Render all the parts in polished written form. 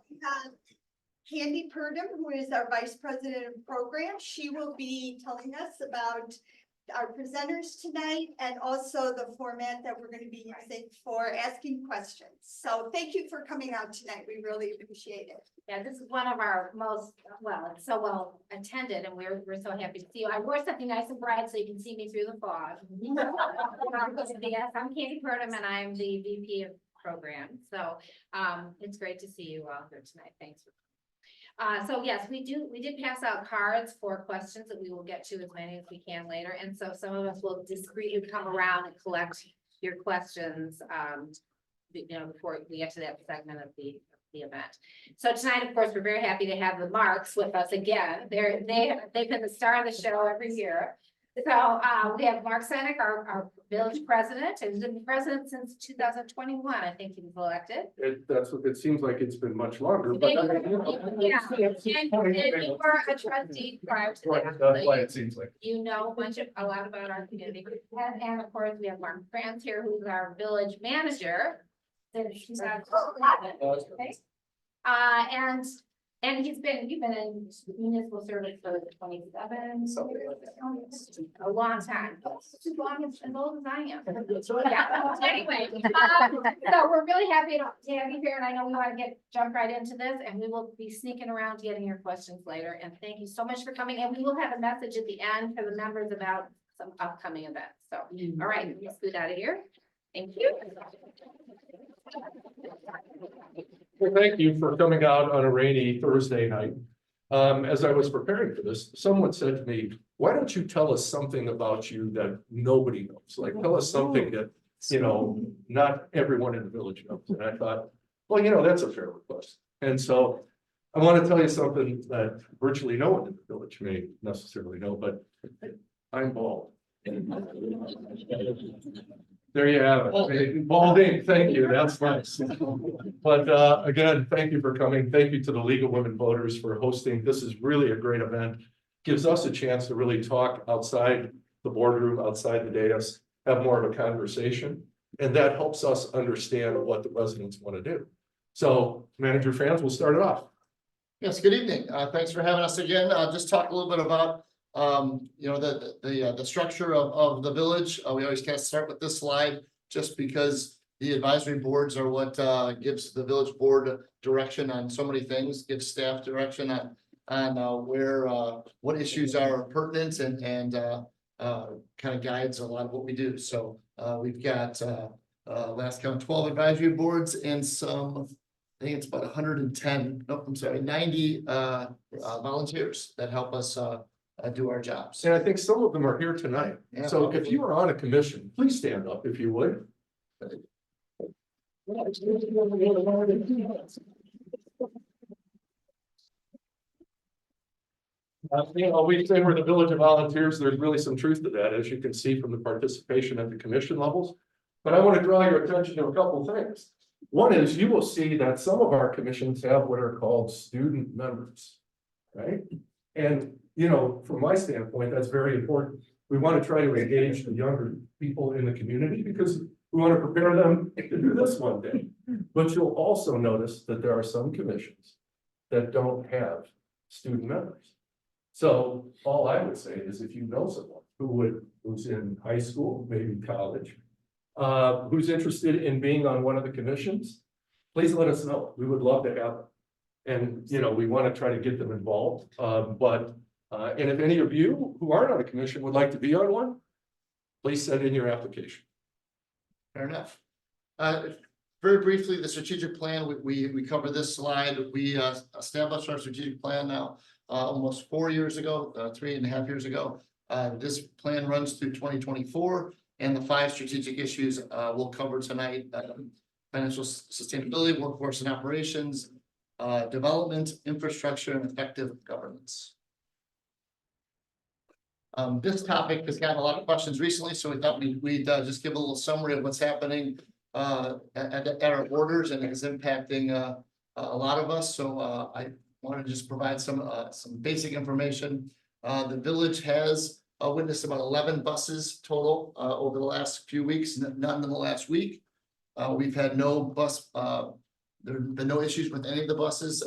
we have Candy Purdom, who is our Vice President of Program. She will be telling us about our presenters tonight and also the format that we're going to be using for asking questions. So thank you for coming out tonight. We really appreciate it. Yeah, this is one of our most, well, it's so well attended and we're so happy to see you. I wore something nice and bright so you can see me through the fog. Yes, I'm Candy Purdom and I'm the VP of Program. So it's great to see you all here tonight. Thanks for so yes, we did pass out cards for questions that we will get to as many as we can later. And so some of us will discreetly come around and collect your questions, before we get to that segment of the event. So tonight, of course, we're very happy to have the Marks with us again. They've been the star of the show every year. So we have Mark Senak, our village president, and he's been president since 2021. I think he was elected. That's what it seems like. It's been much longer. But Yeah, and you were a trustee prior to that. That's why it seems like. You know a lot about our community. And of course, we have Mark Franz here, who's our village manager. Since 2011. Okay. And you've been in municipal service for 27, a long time, as long as old as I am. Yeah. Anyway, so we're really happy to have you here, and I know we want to jump right into this, and we will be sneaking around getting your questions later. And thank you so much for coming. And we will have a message at the end for the members about some upcoming events. So, all right, let's scoot out of here. Thank you. Well, thank you for coming out on a rainy Thursday night. As I was preparing for this, someone said to me, why don't you tell us something about you that nobody knows? Like, tell us something that, not everyone in the village knows. And I thought, well, that's a fair request. And so I want to tell you something that virtually no one in the village may necessarily know, but I'm bald. There you have it. Balding, thank you. That's nice. But again, thank you for coming. Thank you to the League of Women Voters for hosting. This is really a great event. Gives us a chance to really talk outside the boardroom, outside the dais, have more of a conversation. And that helps us understand what the residents want to do. So Manager Franz, we'll start it off. Yes, good evening. Thanks for having us again. I'll just talk a little bit about the structure of the village. We always kind of start with this slide just because the advisory boards are what gives the village board direction on so many things, gives staff direction on where what issues are pertinent and kind of guides a lot of what we do. So we've got last count 12 advisory boards and some, I think it's about 110, no, I'm sorry, 90 volunteers that help us do our jobs. And I think some of them are here tonight. Yeah, So probably. if you are on a commission, please stand up if you would. We say we're the village of volunteers. There's really some truth to that, as you can see from the participation at the commission levels. But I want to draw your attention to a couple of things. One is you will see that some of our commissions have what are called student members, right? And from my standpoint, that's very important. We want to try to engage the younger people in the community because we want to prepare them to do this one day. But you'll also notice that there are some commissions that don't have student members. So all I would say is if you know someone who's in high school, maybe college, who's interested in being on one of the commissions, please let us know. We would love to have them. And, we want to try to get them involved. And if any of you who aren't on a commission would like to be on one, please send in your application. Fair enough. Very briefly, the strategic plan, we cover this slide. We established our strategic plan now almost 4 years ago, 3.5 years ago. This plan runs through 2024, and the 5 strategic issues we'll cover tonight: financial sustainability, workforce and operations, development, infrastructure, and effective governance. This topic has gotten a lot of questions recently, so we thought we'd just give a little summary of what's happening at our borders, and it's impacting a lot of us. So I wanted to just provide some basic information. The village has witnessed about 11 buses total over the last few weeks, none in the last week. We've had no bus there have been no issues with any of the buses,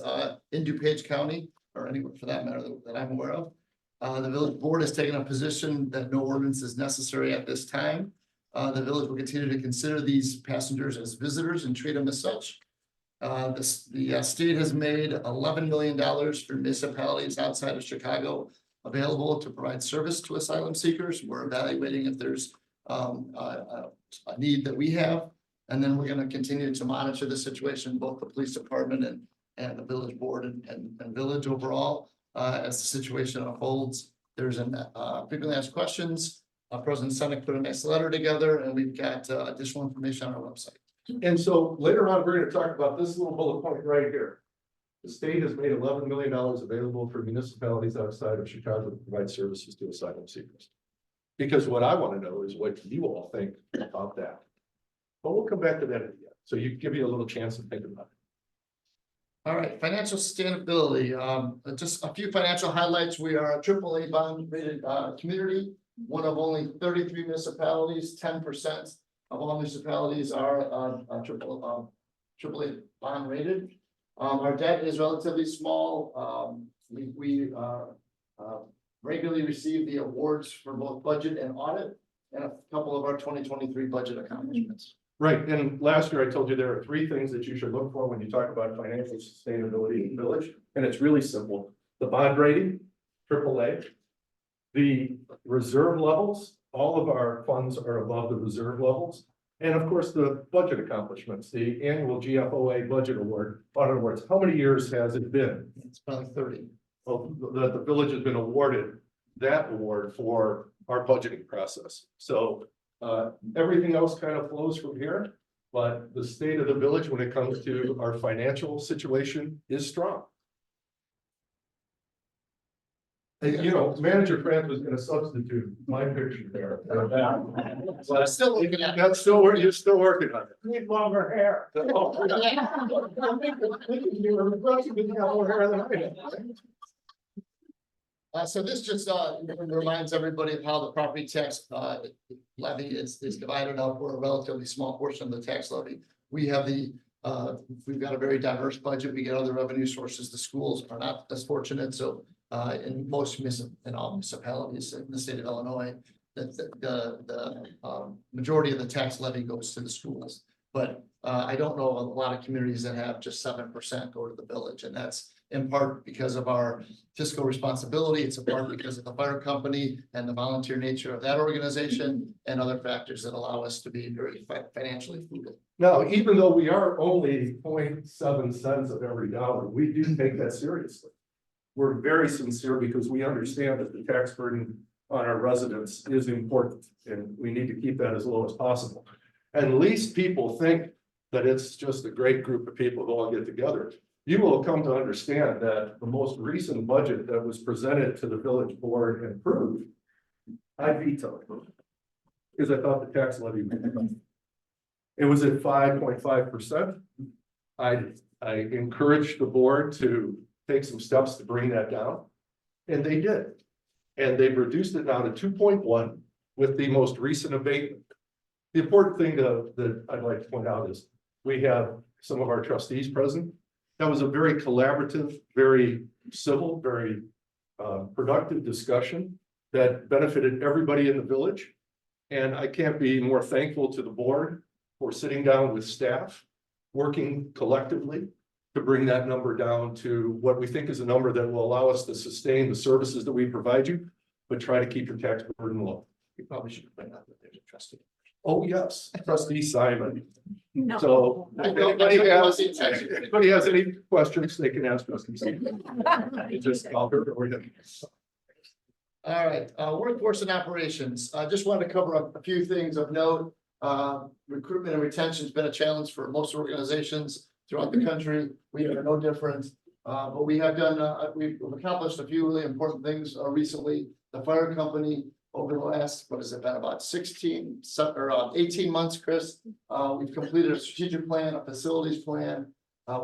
in DuPage County or anywhere for that matter that I'm aware of. The village board has taken a position that no ordinance is necessary at this time. The village will continue to consider these passengers as visitors and treat them as such. The state has made $11 million for municipalities outside of Chicago available to provide service to asylum seekers. We're evaluating if there's a need that we have. And then we're going to continue to monitor the situation, both the police department and the village board and village overall, as the situation unfolds. There's an frequently asked questions. President Senak put a nice letter together, and we've got additional information on our website. And so later on, we're gonna talk about this little bullet point right here. The state has made $11 million available for municipalities outside of Chicago to provide services to asylum seekers. Because what I want to know is what you all think about that. But we'll come back to that at the end. So give you a little chance to think about it. All right, financial sustainability. Just a few financial highlights. We are a AAA bond rated community, one of only 33 municipalities. 10% of all municipalities are AAA bond rated. Our debt is relatively small. We regularly receive the awards for both budget and audit, and a couple of our 2023 budget accomplishments. Right, and last year I told you there are 3 things that you should look for when you talk about financial sustainability in the village, and it's really simple. The bond rating, AAA, the reserve levels, all of our funds are above the reserve levels, and of course, the budget accomplishments, the annual GFOA budget award, audit awards. How many years has it been? It's probably 30. Well, the village has been awarded that award for our budgeting process. So everything else kind of flows from here, but the state of the village when it comes to our financial situation is strong. And, you know, Manager Franz was gonna substitute my picture there. But I'm still looking at it. that's still, you're still working on it. Need longer hair. Oh, yeah. You're aggressive with more hair than I have. So this just reminds everybody of how the property tax levy is divided up. We're a relatively small portion of the tax levy. We have we've got a very diverse budget. We get other revenue sources. The schools are not as fortunate. So in most municipalities in the state of Illinois, the majority of the tax levy goes to the schools. But I don't know of a lot of communities that have just 7% go to the village, and that's in part because of our fiscal responsibility. It's in part because of the fire company and the volunteer nature of that organization and other factors that allow us to be very financially frugal. Now, even though we are only 0.7 cents of every dollar, we do take that seriously. We're very sincere because we understand that the tax burden on our residents is important and we need to keep that as low as possible. And at least people think that it's just a great group of people who all get together. You will come to understand that the most recent budget that was presented to the village board and approved, I vetoed it because I thought the tax levy was enough. It was at 5.5%. I encouraged the board to take some steps to bring that down, and they did. And they've reduced it down to 2.1 with the most recent abatement. The important thing that I'd like to point out is we have some of our trustees present. That was a very collaborative, very civil, very productive discussion that benefited everybody in the village. And I can't be more thankful to the board for sitting down with staff, working collectively to bring that number down to what we think is a number that will allow us to sustain the services that we provide you, but try to keep your tax burden low. We probably should point out that there's a trustee. Oh, yes, trustee Simon. No. So I if know, anybody has any questions, they can ask trustee Simon. You just call her or him. All right, workforce and operations. I just wanted to cover a few things of note. Recruitment and retention has been a challenge for most organizations throughout the country. We are no different. But we have done, we've accomplished a few really important things recently. The fire company over the last, what has it been, about 18 months, Chris? We've completed a strategic plan, a facilities plan.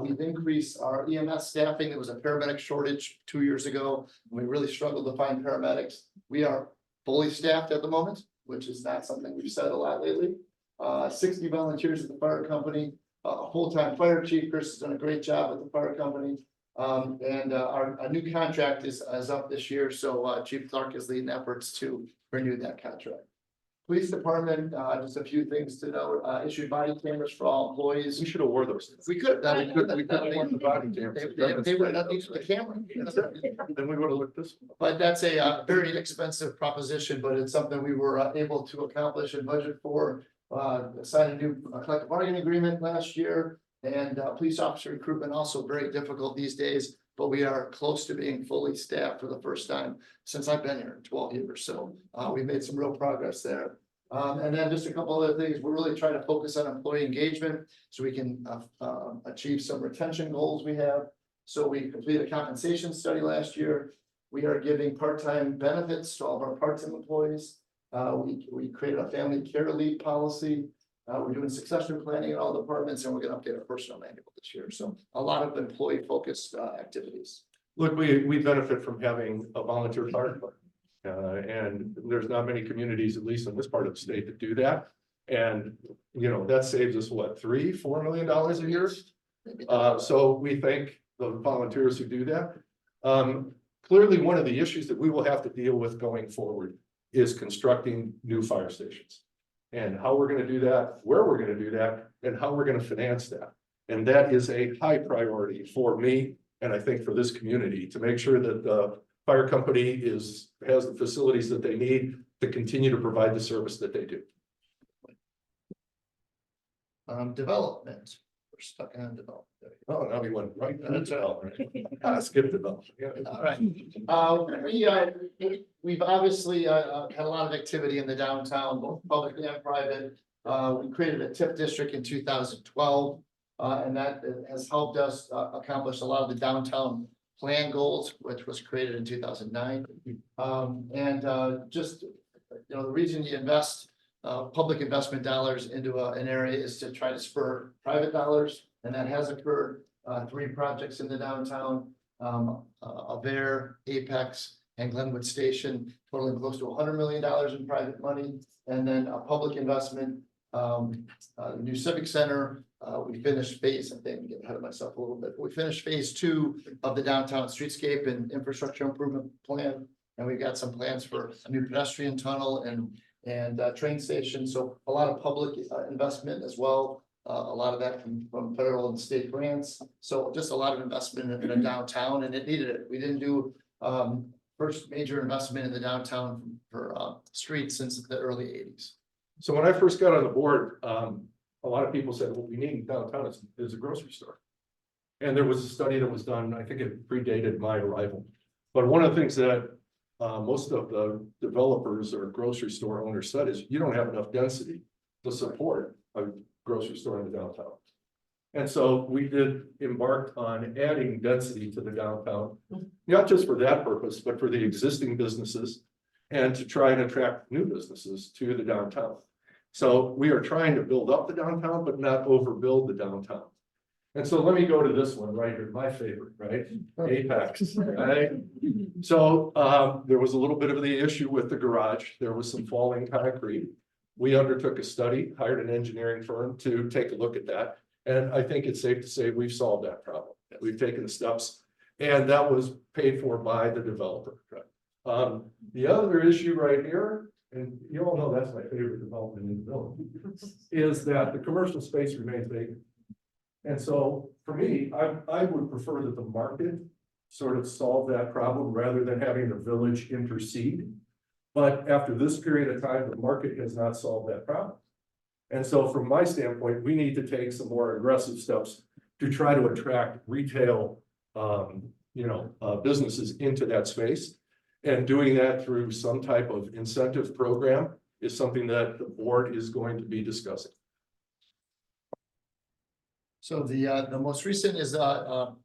We've increased our EMS staffing. There was a paramedic shortage 2 years ago. We really struggled to find paramedics. We are fully staffed at the moment, which is not something we've said a lot lately. 60 volunteers at the fire company. full-time fire chief. Chris has done a great job with the fire company. And our new contract is up this year, so Chief Clark is leading efforts to renew that contract. Police department, just a few things to know, issued body cameras for all employees. We should award those. We could, We could award the body cameras. they would not use the camera. Then we would have looked this. But that's a very expensive proposition, but it's something we were able to accomplish and budget for. Signed a new collective bargaining agreement last year, and police officer recruitment also very difficult these days. But we are close to being fully staffed for the first time since I've been here in 12 years. So we've made some real progress there. And then just a couple other things, we're really trying to focus on employee engagement so we can achieve some retention goals we have. So we completed a compensation study last year. We are giving part-time benefits to all of our part-time employees. We created a family care leave policy. We're doing succession planning in all departments, and we're going to update our personnel manual this year. So a lot of employee focused activities. Look, we benefit from having a volunteer fire department. And there's not many communities, at least in this part of the state, that do that. And, you know, that saves us what, $3-4 million a year? So we thank the volunteers who do that. Clearly, one of the issues that we will have to deal with going forward is constructing new fire stations. And how we're going to do that, where we're going to do that, and how we're going to finance that. And that is a high priority for me, and I think for this community, to make sure that the fire company has the facilities that they need to continue to provide the service that they do. Development. We're stuck on development. Oh, now we went right to development. Skip development. Yeah. All right. We've obviously had a lot of activity in the downtown, both public and private. We created a TIP district in 2012, and that has helped us accomplish a lot of the downtown plan goals, which was created in 2009. Just, you know, the reason you invest public investment dollars into an area is to try to spur private dollars, and that has occurred. 3 projects in the downtown, Avere, Apex, and Glenwood Station, totaling close to $100 million in private money, and then a public investment, the new Civic Center. We finished phase, I think I'm getting ahead of myself a little bit. We finished phase 2 of the downtown streetscape and infrastructure improvement plan, and we've got some plans for a new pedestrian tunnel and train station. So a lot of public investment as well. A lot of that from federal and state grants. So just a lot of investment in the downtown, and it needed it. We didn't do first major investment in the downtown for streets since the early 80s. So when I first got on the board, a lot of people said, what we need in downtown is a grocery store. And there was a study that was done, I think it predated my arrival. But one of the things that most of the developers or grocery store owners said is you don't have enough density to support a grocery store in the downtown. And so we did embark on adding density to the downtown, not just for that purpose, but for the existing businesses and to try and attract new businesses to the downtown. So we are trying to build up the downtown, but not overbuild the downtown. And so let me go to this one right here, my favorite, right? Apex, right? So there was a little bit of the issue with the garage. There was some falling concrete. We undertook a study, hired an engineering firm to take a look at that. And I think it's safe to say we've solved that problem. We've taken the steps, and that was paid for by the developer. The other issue right here, and you all know that's my favorite development in the village, is that the commercial space remains vacant. And so for me, I would prefer that the market sort of solve that problem rather than having the village intercede. But after this period of time, the market has not solved that problem. And so from my standpoint, we need to take some more aggressive steps to try to attract retail, businesses into that space. And doing that through some type of incentive program is something that the board is going to be discussing. So the most recent is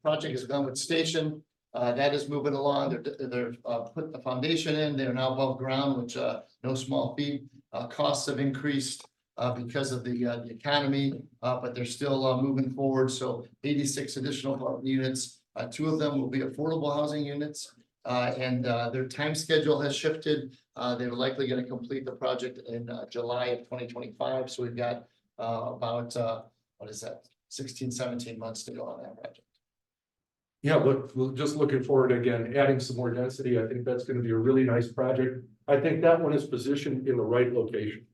project is Glenwood Station. That is moving along. They're put the foundation in. They're now above ground, which no small feat. Costs have increased because of the economy, but they're still moving forward. So 86 additional units. 2 of them will be affordable housing units, and their time schedule has shifted. They're likely going to complete the project in July of 2025. So we've got about what is that? 16, 17 months to go on that project. Yeah, just looking forward again, adding some more density. I think that's gonna be a really nice project. I think that one is positioned in the right location.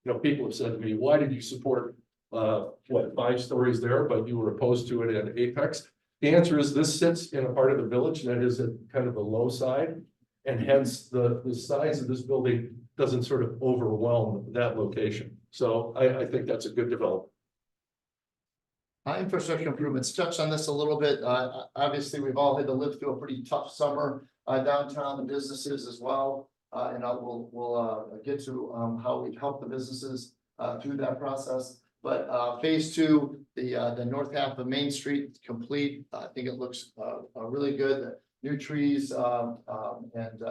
You know, people have said to me, why did you support, 5 stories there, but you were opposed to it at Apex? The answer is this sits in a part of the village that is at kind of the low side. And hence the size of this building doesn't sort of overwhelm that location. So I think that's a good development. Infrastructure improvements, touched on this a little bit. Obviously, we've all had to live through a pretty tough summer downtown, and businesses as well. And we'll get to how we help the businesses through that process. But phase 2, the north half of Main Street complete. I think it looks really good. New trees and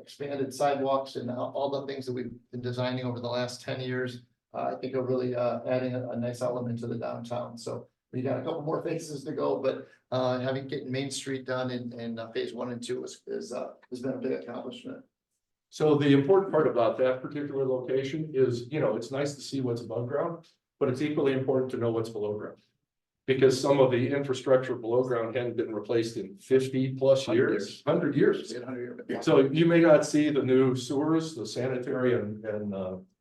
expanded sidewalks and all the things that we've been designing over the last 10 years. I think are really adding a nice element to the downtown. So we got a couple more phases to go, but getting Main Street done in phase 1 and 2 has been a big accomplishment. So the important part about that particular location is, you know, it's nice to see what's above ground, but it's equally important to know what's below ground. Because some of the infrastructure below ground hadn't been replaced in 50+ years, 100 years. So you may not see the new sewers, the sanitary and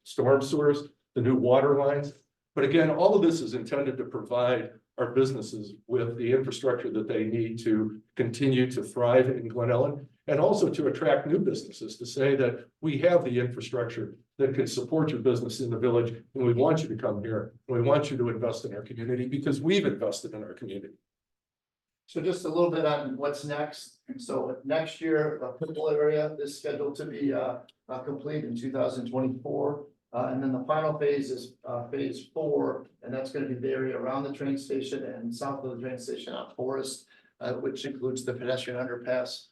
storm sewers, the new water lines. But again, all of this is intended to provide our businesses with the infrastructure that they need to continue to thrive in Glen Ellyn, and also to attract new businesses to say that we have the infrastructure that can support your business in the village, and we want you to come here, and we want you to invest in our community because we've invested in our community. So just a little bit on what's next. So next year, the purple area is scheduled to be complete in 2024. And then the final phase is phase 4, and that's going to be the area around the train station and south of the train station on Forest, which includes the pedestrian underpass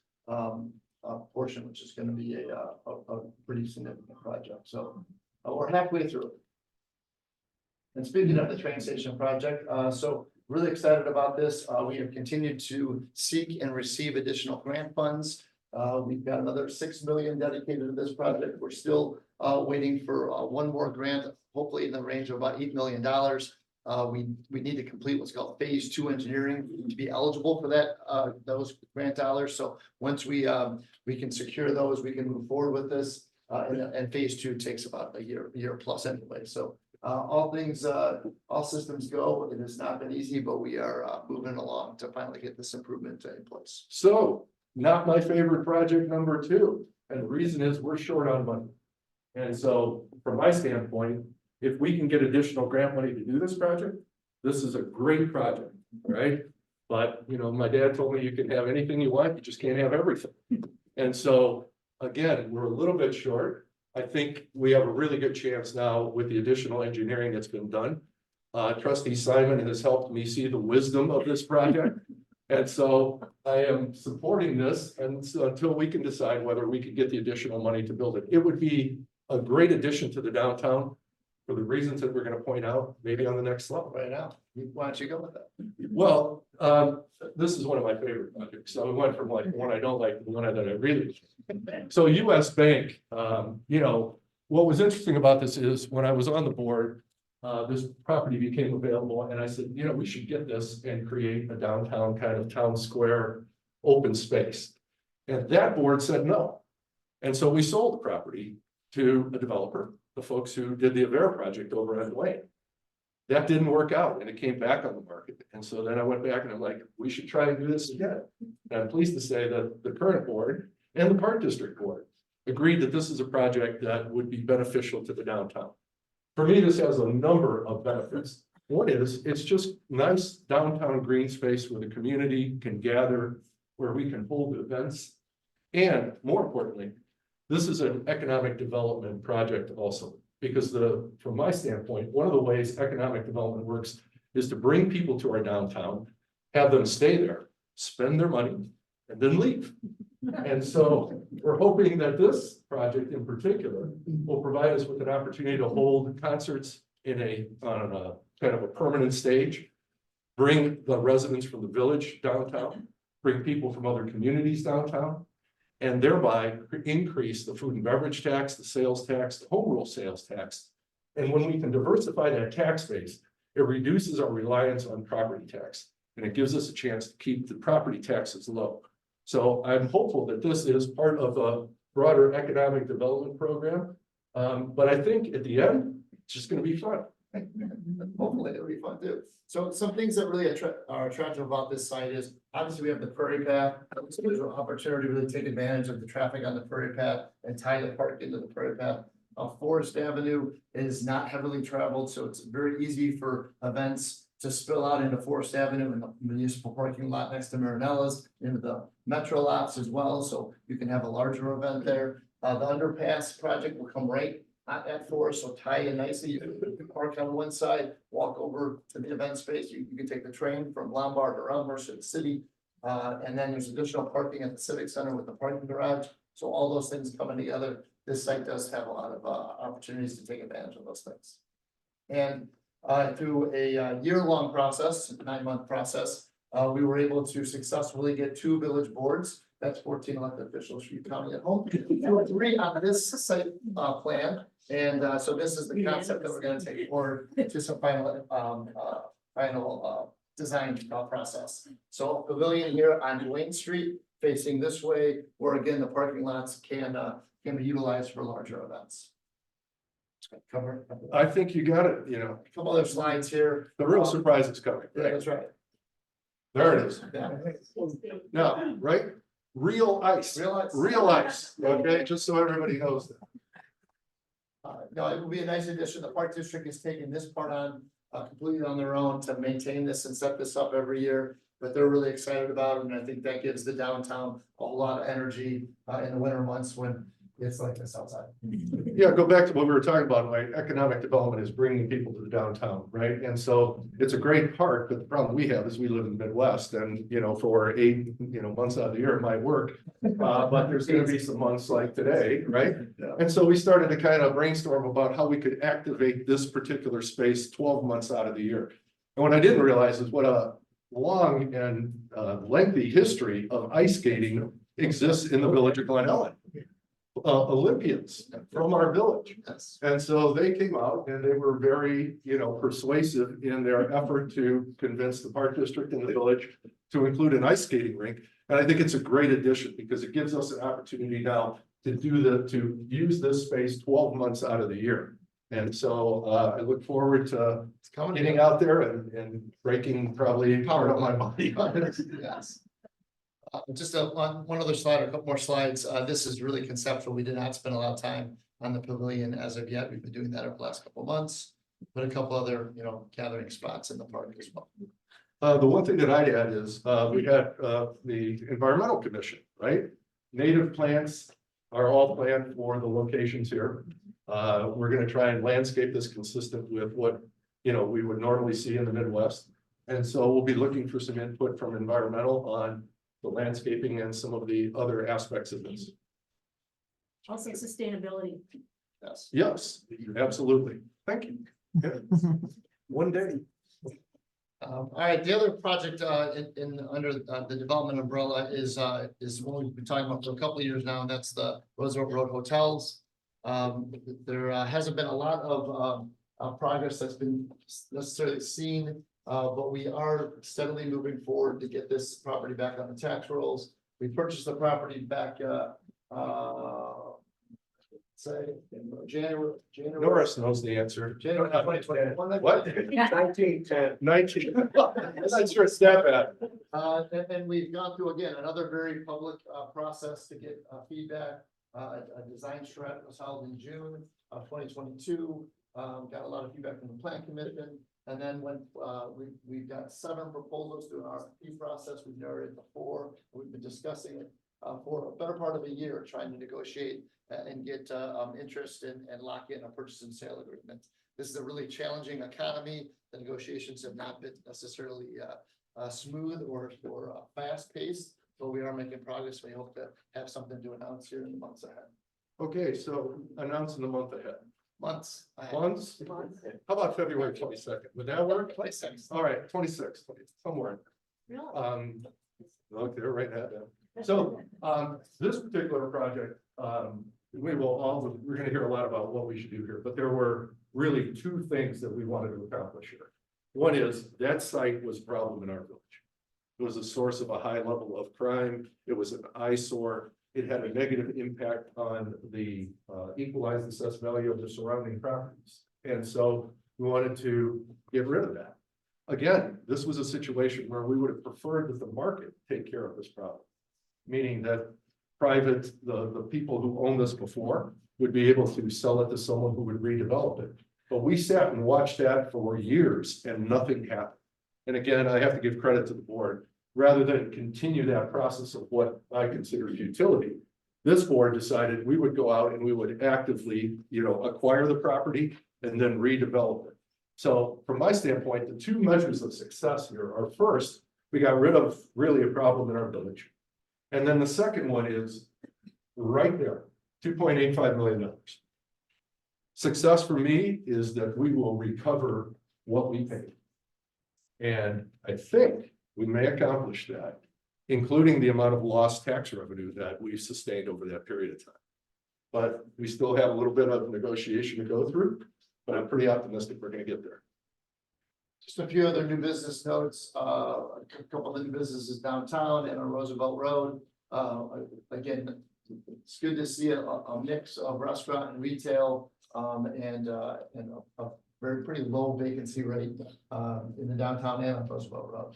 portion, which is going to be a pretty significant project. So we're halfway through. And speaking of the train station project, so really excited about this. We have continued to seek and receive additional grant funds. We've got another $6 million dedicated to this project. We're still waiting for one more grant, hopefully in the range of about $8 million. We need to complete what's called phase 2 engineering to be eligible for that those grant dollars. So once we can secure those, we can move forward with this. And phase 2 takes about a year plus anyway. So all systems go. It has not been easy, but we are moving along to finally get this improvement in place. So not my favorite project number 2. And the reason is we're short on money. And so from my standpoint, if we can get additional grant money to do this project, this is a great project, right? But, you know, my dad told me you can have anything you want, you just can't have everything. And so, again, we're a little bit short. I think we have a really good chance now with the additional engineering that's been done. Trustee Simon has helped me see the wisdom of this project. And so I am supporting this, and so until we can decide whether we can get the additional money to build it. It would be a great addition to the downtown for the reasons that we're going to point out, maybe on the next slide. Right now, why don't you go with that? Well, this is one of my favorite projects. So we went from like one I don't like to one that I really like. So US Bank, you know, what was interesting about this is when I was on the board, this property became available, and I said, you know, we should get this and create a downtown kind of town square open space. And that board said no. And so we sold the property to a developer, the folks who did the Avera project over at Wayne. That didn't work out, and it came back on the market. And so then I went back and I'm like, we should try and do this again. And I'm pleased to say that the current board and the Park District Board agreed that this is a project that would be beneficial to the downtown. For me, this has a number of benefits. One is it's just nice downtown green space where the community can gather, where we can hold events. And more importantly, this is an economic development project also, because from my standpoint, one of the ways economic development works is to bring people to our downtown, have them stay there, spend their money, and then leave. And so we're hoping that this project in particular will provide us with an opportunity to hold concerts on a kind of a permanent stage, bring the residents from the village downtown, bring people from other communities downtown, and thereby increase the food and beverage tax, the sales tax, the home rule sales tax. And when we can diversify that tax base, it reduces our reliance on property tax. And it gives us a chance to keep the property taxes low. So I'm hopeful that this is part of a broader economic development program. But I think at the end, it's just gonna be fun. Hopefully it'll be fun too. So some things that really are attractive about this site is, obviously we have the prairie path. So there's an opportunity to really take advantage of the traffic on the prairie path and tie the park into the prairie path. Forest Avenue is not heavily traveled, so it's very easy for events to spill out into Forest Avenue and the municipal parking lot next to Marinella's, into the metro lots as well, so you can have a larger event there. The underpass project will come right at Forest, so tie in nicely. You can park on one side, walk over to the event space. You can take the train from Lombard or Elmhurst to the city. And then there's additional parking at the Civic Center with the parking garage. So all those things coming together, this site does have a lot of opportunities to take advantage of those things. And through a year-long process, 9-month process, we were able to successfully get 2 village boards. That's 14 elected officials for you counting at home. To agree on this site plan. And so this is the concept that we're going to take forward to some final design process. So a pavilion here on Duane Street, facing this way, where again, the parking lots can be utilized for larger events. Cover. I think you got it, A couple other slides here. the real surprise is coming. Yeah, that's right. There it is. Yeah. Now, right? Real ice. Real ice, okay, just so everybody knows that. No, it will be a nice addition. The park district is taking this part on completely on their own to maintain this and set this up every year. But they're really excited about it, and I think that gives the downtown a whole lot of energy in the winter months when it's like this outside. Yeah, go back to what we were talking about, like economic development is bringing people to the downtown, right? And so it's a great park, but the problem we have is we live in the Midwest and, for 8, months out of the year it might work. But there's gonna be some months like today, right? Yeah. And so we started to kind of brainstorm about how we could activate this particular space 12 months out of the year. And what I didn't realize is what a long and lengthy history of ice skating exists in the village of Glen Ellyn. Olympians from our village. Yes. And so they came out and they were very, persuasive in their effort to convince the park district and the village to include an ice skating rink. And I think it's a great addition because it gives us an opportunity now to use this space 12 months out of the year. And so I look forward to getting out there and breaking probably part of my body. Yes. Just one other slide, or a couple more slides. This is really conceptual. We did not spend a lot of time on the pavilion as of yet. We've been doing that over the last couple of months, but a couple other, gathering spots in the park as well. The one thing that I'd add is we had the environmental commission, right? Native plants are all planned for the locations here. We're going to try and landscape this consistent with what, we would normally see in the Midwest. And so we'll be looking for some input from environmental on the landscaping and some of the other aspects of this. Also sustainability. Yes. Yes, absolutely. Thank you. Yeah. One day. All right, the other project under the development umbrella is one we've been talking about for a couple of years now, and that's the Roosevelt Road Hotels. There hasn't been a lot of progress that's been necessarily seen. But we are steadily moving forward to get this property back on the tax rolls. We purchased the property back, say in January. Norris knows the answer. January 2021. What? 1910. 19. I'm not sure it's that bad. And we've gone through again another very public process to get feedback. A design strat was held in June of 2022. Got a lot of feedback from the plan commission. And then when we've got 7 proposals through an RFP process, we've narrowed it to 4. We've been discussing it for a better part of a year, trying to negotiate and get interest and lock in a purchase and sale agreement. This is a really challenging economy. The negotiations have not been necessarily smooth or fast paced, but we are making progress. We hope to have something to announce here in the months ahead. Okay, so announce in the month ahead. Months ahead. Months? How about February 22nd? Would that work? 26. All right, 26, somewhere. Really? Look, they're right at that. So, this particular project, we're gonna hear a lot about what we should do here, but there were really 2 things that we wanted to accomplish here. One is that site was a problem in our village. It was a source of a high level of crime. It was an eyesore. It had a negative impact on the equalized assessed value of the surrounding properties. And so we wanted to get rid of that. Again, this was a situation where we would have preferred that the market take care of this problem. Meaning that the people who owned this before would be able to sell it to someone who would redevelop it. But we sat and watched that for years and nothing happened. And again, I have to give credit to the board. Rather than continue that process of what I consider futility, this board decided we would go out and we would actively, acquire the property and then redevelop it. So from my standpoint, the two measures of success here are, first, we got rid of really a problem in our village. And then the second one is right there, $2.85 million. Success for me is that we will recover what we paid. And I think we may accomplish that, including the amount of lost tax revenue that we've sustained over that period of time. But we still have a little bit of negotiation to go through, but I'm pretty optimistic we're going to get there. Just a few other new business notes, a couple of new businesses downtown and on Roosevelt Road. Again, it's good to see a mix of restaurant and retail, and a very pretty low vacancy rate in the downtown and on Roosevelt Road.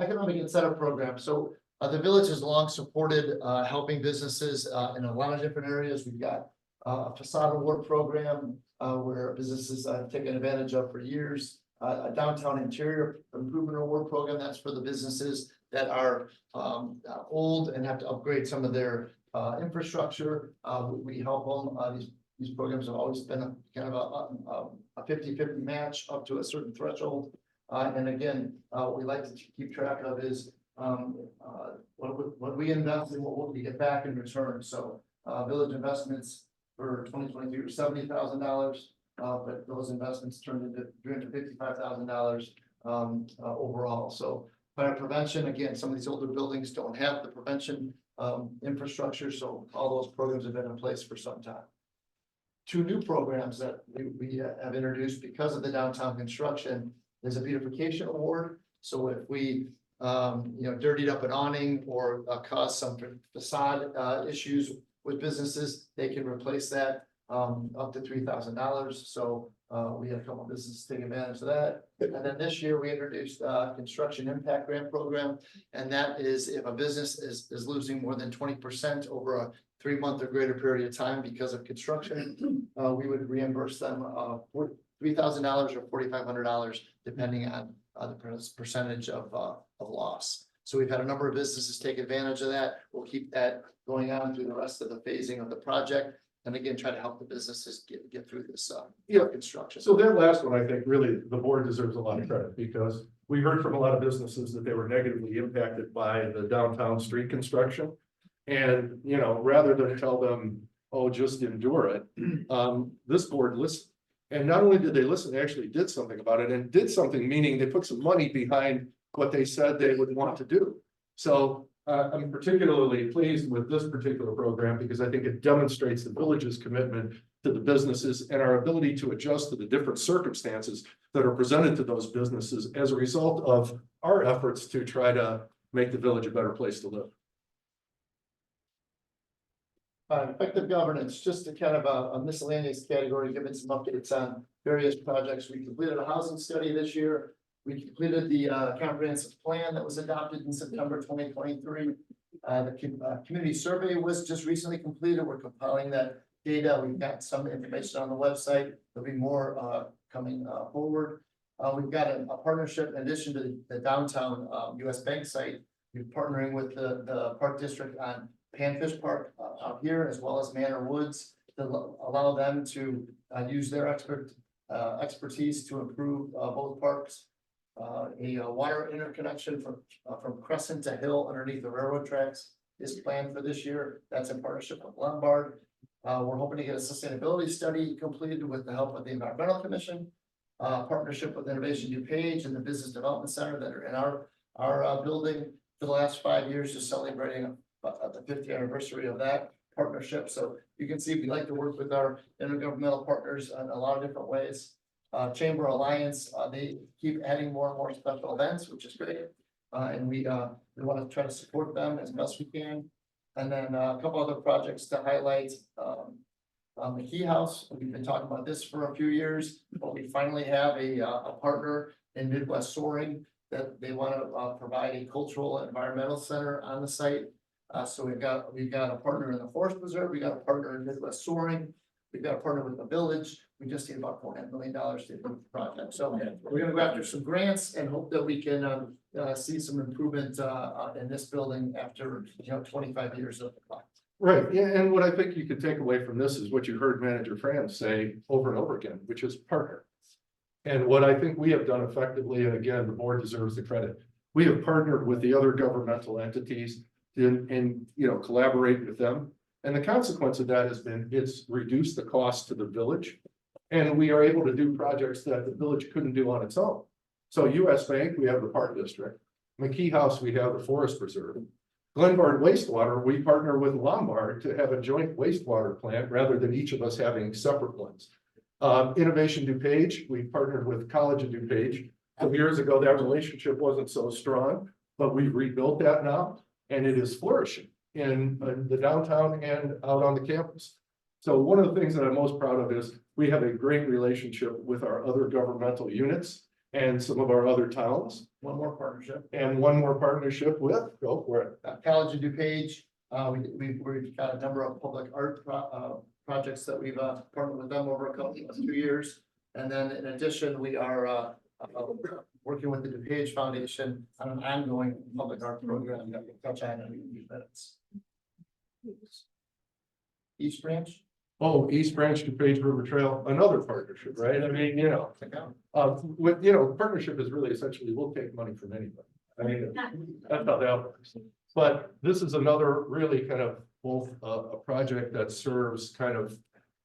Economic incentive program. So the village has long supported helping businesses in a lot of different areas. We've got a facade award program where businesses have taken advantage of for years. A downtown interior improvement award program that's for the businesses that are old and have to upgrade some of their infrastructure. We help them. These programs have always been a kind of a 50-50 match up to a certain threshold. And again, what we like to keep track of is what we invest in, what we get back in return. So village investments for 2023 were $70,000, but those investments turned into $355,000 overall. So fire prevention, again, some of these older buildings don't have the prevention infrastructure, so all those programs have been in place for some time. Two new programs that we have introduced because of the downtown construction is a beautification award. So if we dirtied up an awning or caused some facade issues with businesses, they can replace that up to $3,000. So we had a couple of businesses take advantage of that. And then this year we introduced a construction impact grant program. And that is if a business is losing more than 20% over a 3-month or greater period of time because of construction, we would reimburse them $3,000 or $4,500, depending on the percentage of loss. So we've had a number of businesses take advantage of that. We'll keep that going on through the rest of the phasing of the project. And again, try to help the businesses get through this construction. So that last one, I think really the board deserves a lot of credit because we heard from a lot of businesses that they were negatively impacted by the downtown street construction. And, rather than tell them, oh, just endure it, this board listened. And not only did they listen, they actually did something about it and did something, meaning they put some money behind what they said they would want to do. So I'm particularly pleased with this particular program because I think it demonstrates the village's commitment to the businesses and our ability to adjust to the different circumstances that are presented to those businesses as a result of our efforts to try to make the village a better place to live. Effective governance, just to kind of a miscellaneous category, giving some updates on various projects. We completed a housing study this year. We completed the comprehensive plan that was adopted in September 2023. The community survey was just recently completed. We're compiling that data. We've got some information on the website. There'll be more coming forward. We've got a partnership in addition to the downtown US Bank site. We're partnering with the Park District on Panfish Park out here, as well as Manor Woods, to allow them to use their expertise to improve both parks. A water interconnection from Crescent to Hill underneath the railroad tracks is planned for this year. That's in partnership with Lombard. We're hoping to get a sustainability study completed with the help of the Environmental Commission. Partnership with Innovation DuPage and the Business Development Center that are in our building for the last 5 years, just celebrating the 50th anniversary of that partnership. So you can see we like to work with our intergovernmental partners in a lot of different ways. Chamber Alliance, they keep adding more and more special events, which is great. And we want to try to support them as best we can. And then a couple other projects to highlight, the Key House, we've been talking about this for a few years, but we finally have a partner in Midwest Soaring that they want to provide a cultural and environmental center on the site. So we've got a partner in the Forest Preserve, we got a partner in Midwest Soaring, we've got a partner with the village. We just need about $4.5 million to improve the project. So we're gonna go after some grants and hope that we can see some improvement in this building after 25 years of the clock. Right, yeah, and what I think you could take away from this is what you heard Manager Franz say over and over again, which is partner. And what I think we have done effectively, and again, the board deserves the credit, we have partnered with the other governmental entities and collaborate with them. And the consequence of that has been, it's reduced the cost to the village. And we are able to do projects that the village couldn't do on its own. So US Bank, we have the Park District. McKee House, we have the Forest Preserve. Glenbard Wastewater, we partner with Lombard to have a joint wastewater plant rather than each of us having separate ones. Innovation DuPage, we partnered with College of DuPage. Some years ago, that relationship wasn't so strong, but we've rebuilt that now, and it is flourishing in the downtown and out on the campus. So one of the things that I'm most proud of is we have a great relationship with our other governmental units and some of our other towns. One more partnership. And one more partnership with, go for it. College of DuPage, we've got a number of public art projects that we've partnered with them over a couple of 2 years. And then in addition, we are working with the DuPage Foundation on an ongoing public art program that we'll touch on in a few minutes. East Branch? Oh, East Branch DuPage River Trail, another partnership, right? I mean, partnership is really essentially, we'll take money from anybody. I mean, that's how that works. But this is another really kind of both a project that serves kind of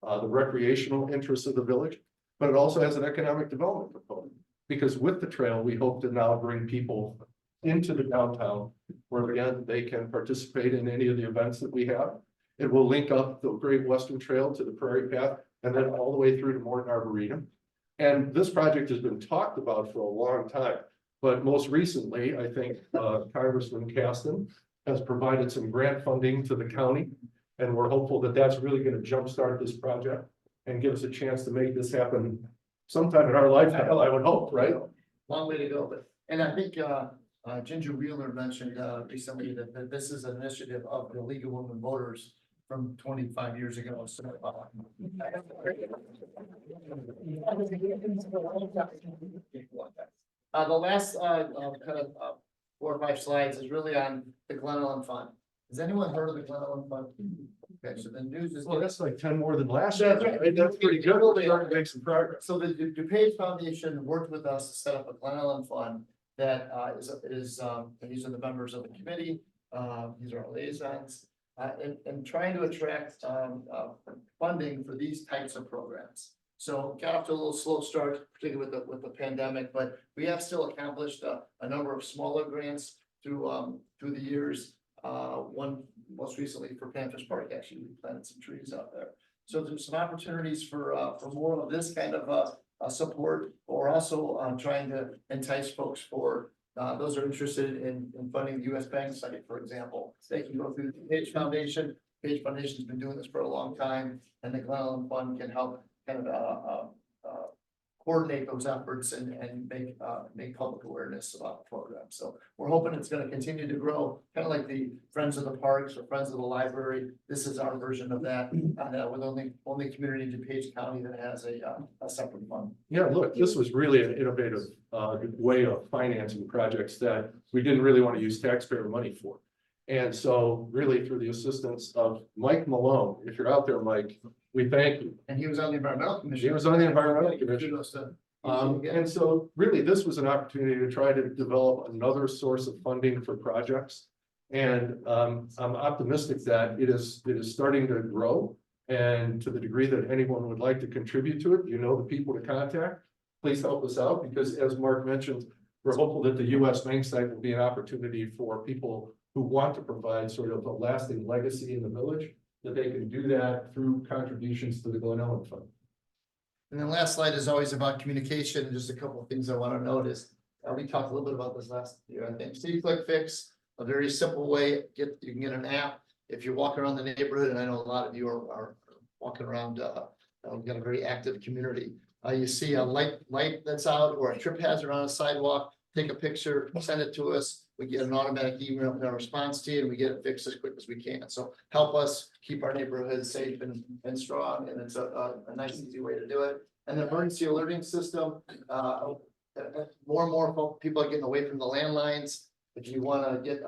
the recreational interests of the village, but it also has an economic development component. Because with the trail, we hope to now bring people into the downtown where again, they can participate in any of the events that we have. It will link up the Great Western Trail to the Prairie Path and then all the way through to Morton Arboretum. And this project has been talked about for a long time, but most recently, I think Congressman Caston has provided some grant funding to the county. And we're hopeful that that's really going to jumpstart this project and give us a chance to make this happen sometime in our lifetime, I would hope, right? Long way to go, but, and I think Ginger Wheeler mentioned recently that this is an initiative of the League of Women Voters from 25 years ago. So, the last kind of 4 or 5 slides is really on the Glen Ellyn Fund. Has anyone heard of the Glen Ellen Fund? Okay, so the news is. Well, that's like 10 more than last year. That's right. Right? That's pretty good. We're starting to make some progress. So the DuPage Foundation worked with us to set up a Glen Ellen Fund that is and these are the members of the committee. These are our liaisons, and trying to attract funding for these types of programs. So got off to a little slow start, particularly with the pandemic, but we have still accomplished a number of smaller grants through the years. One most recently for Panthers Park, actually, we planted some trees out there. So there's some opportunities for more of this kind of support, or also trying to entice folks for those who are interested in funding the US Bank site, for example. They can go through the Page Foundation. Page Foundation has been doing this for a long time, and the Glen Ellyn Fund can help kind of coordinate those efforts and make public awareness about the program. So we're hoping it's going to continue to grow, kind of like the Friends of the Parks or Friends of the Library. This is our version of that, with only community in DuPage County that has a separate fund. Yeah, look, this was really an innovative way of financing projects that we didn't really want to use taxpayer money for. And so really through the assistance of Mike Malone, if you're out there, Mike, we thank you. And he was on the Environmental Commission. He was on the Environmental Commission. Kudos to- And so really, this was an opportunity to try to develop another source of funding for projects. And I'm optimistic that it is starting to grow. And to the degree that anyone would like to contribute to it, you know the people to contact. Please help us out, because as Mark mentioned, we're hopeful that the US Bank site will be an opportunity for people who want to provide sort of a lasting legacy in the village, that they can do that through contributions to the Glen Ellyn Fund. And then last slide is always about communication, and just a couple of things I want to note is, we talked a little bit about this last year, I think. See Click Fix, a very simple way, you can get an app. If you're walking around the neighborhood, and I know a lot of you are walking around, we've got a very active community. You see a light that's out or a trip hazard on a sidewalk, take a picture, send it to us. We get an automatic email response to you, and we get it fixed as quick as we can. So help us keep our neighborhood safe and strong, and it's a nice, easy way to do it. And the emergency alerting system, more and more people are getting away from the landlines. If you want to get,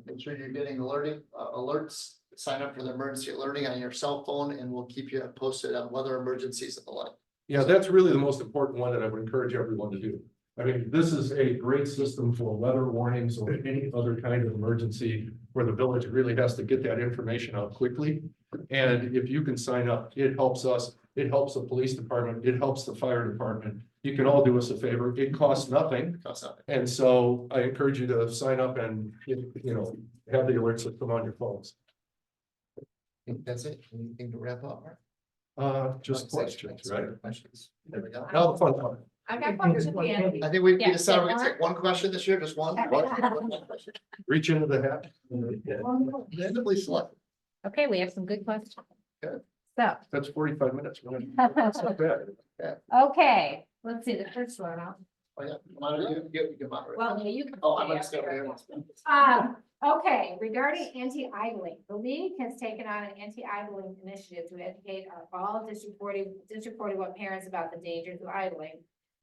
make sure you're getting alerts, sign up for the emergency alerting on your cell phone, and we'll keep you posted on weather emergencies and the like. Yeah, that's really the most important one that I would encourage everyone to do. I mean, this is a great system for weather warnings or any other kind of emergency where the village really has to get that information out quickly. And if you can sign up, it helps us, it helps the police department, it helps the fire department. You can all do us a favor. It costs nothing. And so I encourage you to sign up and, have the alerts that come on your phones. I think that's it. Anything to wrap up? Just questions, right? Questions. There we go. Now the fun part. I've got questions at the end. I think we Yeah, decided we're yeah, gonna take one question this year, just one. Reach into the hat. Randomly select. Okay, we have some good questions. Good. So, That's 45 minutes. That's not bad. okay, let's see, the first one. Oh, yeah. Monitor, you can monitor. Well, yeah, you can. Oh, I'm gonna stay over here. Okay, regarding anti-idling, the league has taken on an anti-idling initiative to educate all District 41 parents about the dangers of idling.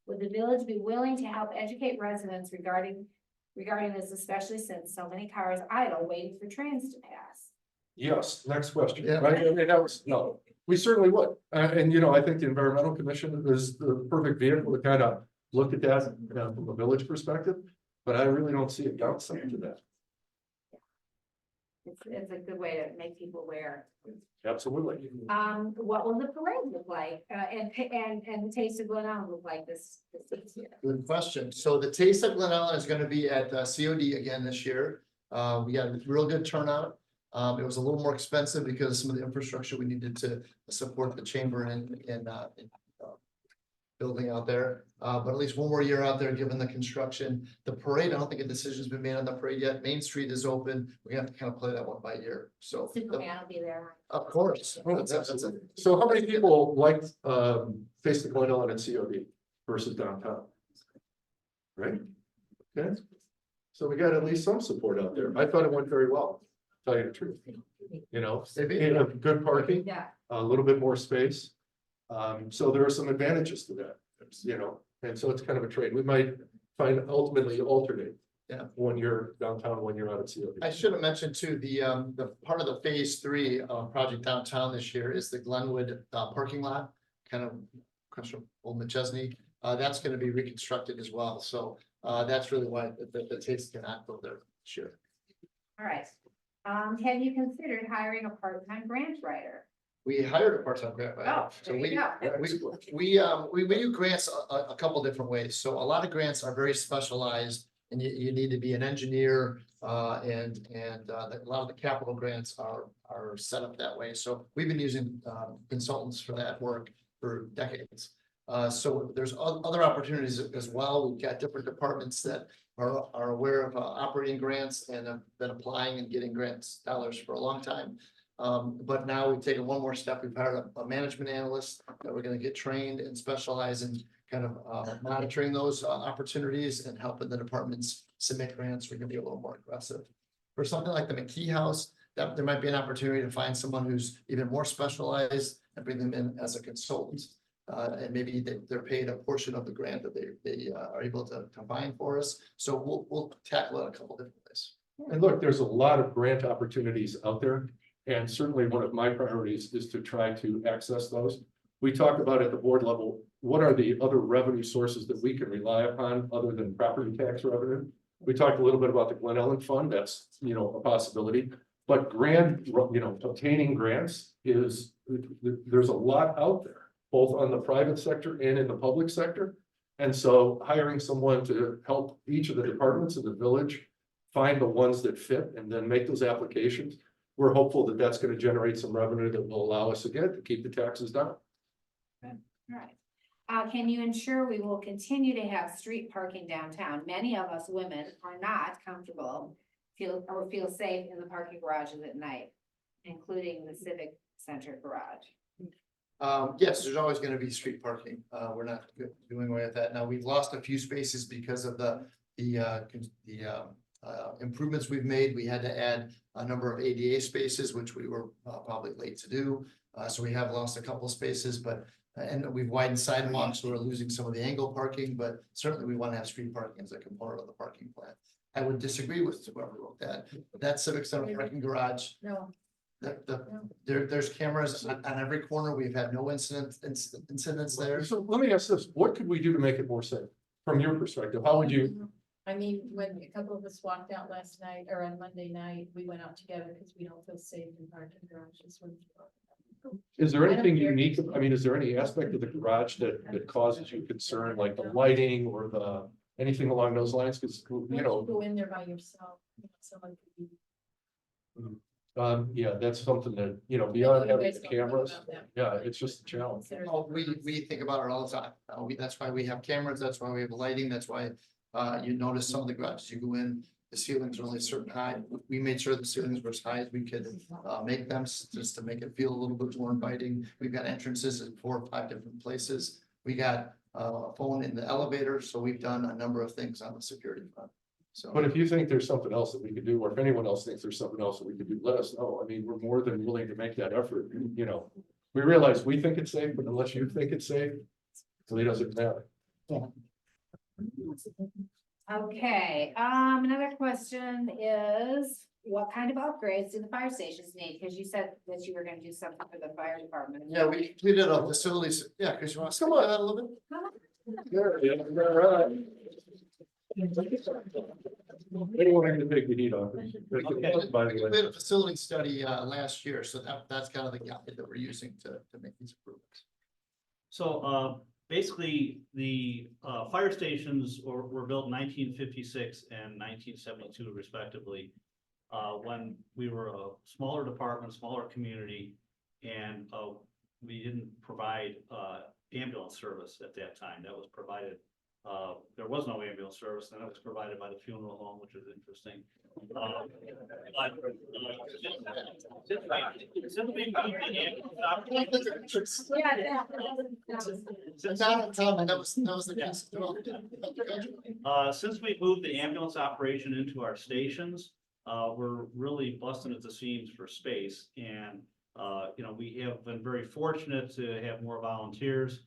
Would the village be willing to help educate residents regarding this, especially since so many cars idle waiting for trains to pass? Yes, next question. Yeah. Right, I mean, that was, no, we certainly would. And I think the Environmental Commission is the perfect vehicle to kind of look at that from a village perspective. But I really don't see a downside to that. It's a good way to make people aware. Absolutely. What will the parade look like? And the Taste of Glen Ellyn look like this year? Good question. So the Taste of Glen Ellyn is gonna be at COD again this year. We got a real good turnout. It was a little more expensive because of some of the infrastructure we needed to support the chamber and building out there. But at least one more year out there, given the construction. The parade, I don't think a decision's been made on the parade yet. Main Street is open. We have to kind of play that one by ear. So, Superman will be there. of course. That's it. So how many people liked Face the Glen Ellyn and COD versus downtown? Right? Okay. So we got at least some support out there. I thought it went very well, to tell you the truth. In a good parking, Yeah. a little bit more space. So there are some advantages to that, and so it's kind of a trade. We might find ultimately alternate. Yeah. When you're downtown, when you're out at COD. I should have mentioned too, the part of the phase 3 project downtown this year is the Glenwood parking lot, kind of across from Old McChesney. That's going to be reconstructed as well. So that's really why the Taste cannot go there this year. All right. Have you considered hiring a part-time grant writer? We hired a part-time grant writer. Oh, So there we you go. we do grants a couple different ways. So a lot of grants are very specialized, and you need to be an engineer, and a lot of the capital grants are set up that way. So we've been using consultants for that work for decades. So there's other opportunities as well. We've got different departments that are aware of operating grants and have been applying and getting grants dollars for a long time. But now we've taken one more step. We've hired a management analyst that we're going to get trained and specialize in kind of monitoring those opportunities and helping the departments submit grants. We're going to be a little more aggressive. For something like the McKee House, that there might be an opportunity to find someone who's even more specialized and bring them in as a consultant. And maybe they're paid a portion of the grant that they are able to combine for us. So we'll tackle it a couple different ways. And look, there's a lot of grant opportunities out there. And certainly one of my priorities is to try to access those. We talked about at the board level, what are the other revenue sources that we can rely upon other than property tax revenue? We talked a little bit about the Glen Ellyn Fund. That's, a possibility. But obtaining grants is, there's a lot out there, both on the private sector and in the public sector. And so hiring someone to help each of the departments in the village find the ones that fit and then make those applications. We're hopeful that that's going to generate some revenue that will allow us again to keep the taxes down. All right. Can you ensure we will continue to have street parking downtown? Many of us women are not comfortable feel safe in the parking garages at night, including the Civic Center garage. Yes, there's always gonna be street parking. We're not doing away with that. Now, we've lost a few spaces because of the improvements we've made. We had to add a number of ADA spaces, which we were probably late to do. So we have lost a couple spaces, but, and we've widened sidewalks, so we're losing some of the angle parking, but certainly we want to have street parking as a component of the parking plan. I would disagree with whoever wrote that. That Civic Center parking garage, No. there's cameras on every corner. We've had no incidents there. So let me ask this, what could we do to make it more safe? From your perspective, how would you, I mean, when a couple of us walked out last night or on Monday night, we went out together because we don't feel safe in parking garages. is there I don't anything care. unique? I mean, is there any aspect of the garage that causes you concern, like the lighting or anything along those lines? Because, you Once know, Go in there by yourself, someone could be. yeah, that's something that, beyond you having guys the don't think cameras, about that. yeah, it's just a challenge. Oh, we think about it all the time. That's why we have cameras, that's why we have lighting, that's why you notice some of the garages, you go in, the ceilings are only a certain height. We made sure the ceilings were as high as we could make them, just to make it feel a little bit more inviting. We've got entrances in 4 or 5 different places. We got a phone in the elevator, so we've done a number of things on the security front. So. But if you think there's something else that we could do, or if anyone else thinks there's something else that we could do, let us know. I mean, we're more than willing to make that effort, We realize we think it's safe, but unless you think it's safe, it really doesn't matter. Okay, another question is, what kind of upgrades do the fire stations need? Because you said that you were gonna do something for the fire department. Yeah, we completed a facilities, yeah, Chris, you want to come on that a little bit? Yeah, right. Anyone can take the heat off. We completed a facility study last year, so that's kind of the guide that we're using to make these improvements. So basically, the fire stations were built in 1956 and 1972 respectively. When we were a smaller department, smaller community, and we didn't provide ambulance service at that time. That was provided. There was no ambulance service, and it was provided by the funeral home, which is interesting. Since we moved the ambulance operation into our stations, we're really busting at the seams for space, and we have been very fortunate to have more volunteers,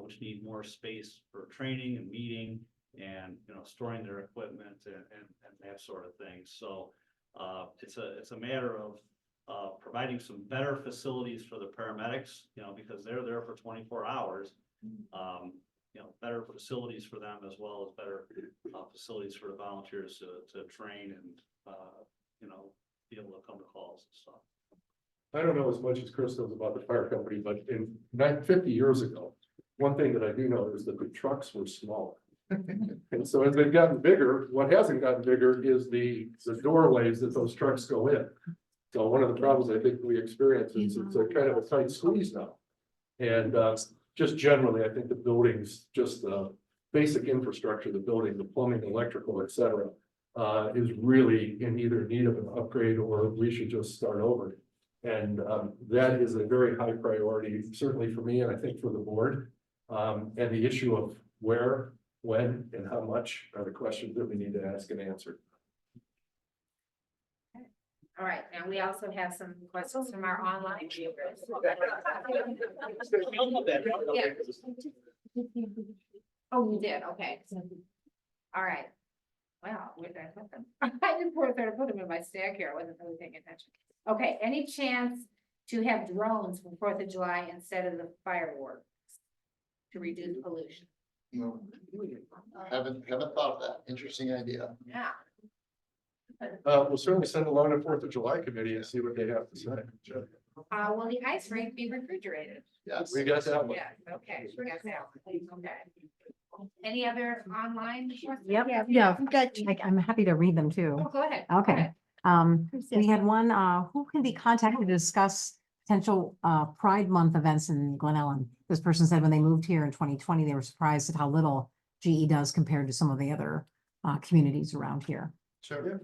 which need more space for training and meeting and, storing their equipment and that sort of thing. So it's a matter of providing some better facilities for the paramedics, because they're there for 24 hours. Better facilities for them, as well as better facilities for the volunteers to train and, be able to come to calls and stuff. I don't know as much as Chris knows about the fire company, but in 50 years ago, one thing that I do know is that the trucks were smaller. And so as they've gotten bigger, what hasn't gotten bigger is the doorways that those trucks go in. So one of the problems I think we experience is it's a kind of a tight squeeze now. And just generally, I think the buildings, just the basic infrastructure, the building, the plumbing, electrical, et cetera, is really in either need of an upgrade or we should just start over. And that is a very high priority, certainly for me, and I think for the board. And the issue of where, when, and how much are the questions that we need to ask and answer. All right, and we also have some questions from our online viewers. Yeah. Oh, you did, okay. All right. Wow, where did I put them? I didn't put them in my stack here. I wasn't really paying attention. Okay, any chance to have drones for 4th of July instead of the fireworks to reduce pollution? No, haven't thought of that. Interesting idea. Yeah. We'll certainly send along to 4th of July committee and see what they have to say. Will the ice rink be refrigerated? Yes. We got that one. Yeah, okay, we got that. Okay. Any other online? questions? Yep. Yeah, we've got I'm happy to read them too. Oh, go ahead. Okay. We had one, who can be contacted to discuss potential Pride Month events in Glen Ellyn. This person said when they moved here in 2020, they were surprised at how little GE does compared to some of the other communities around here. Sure.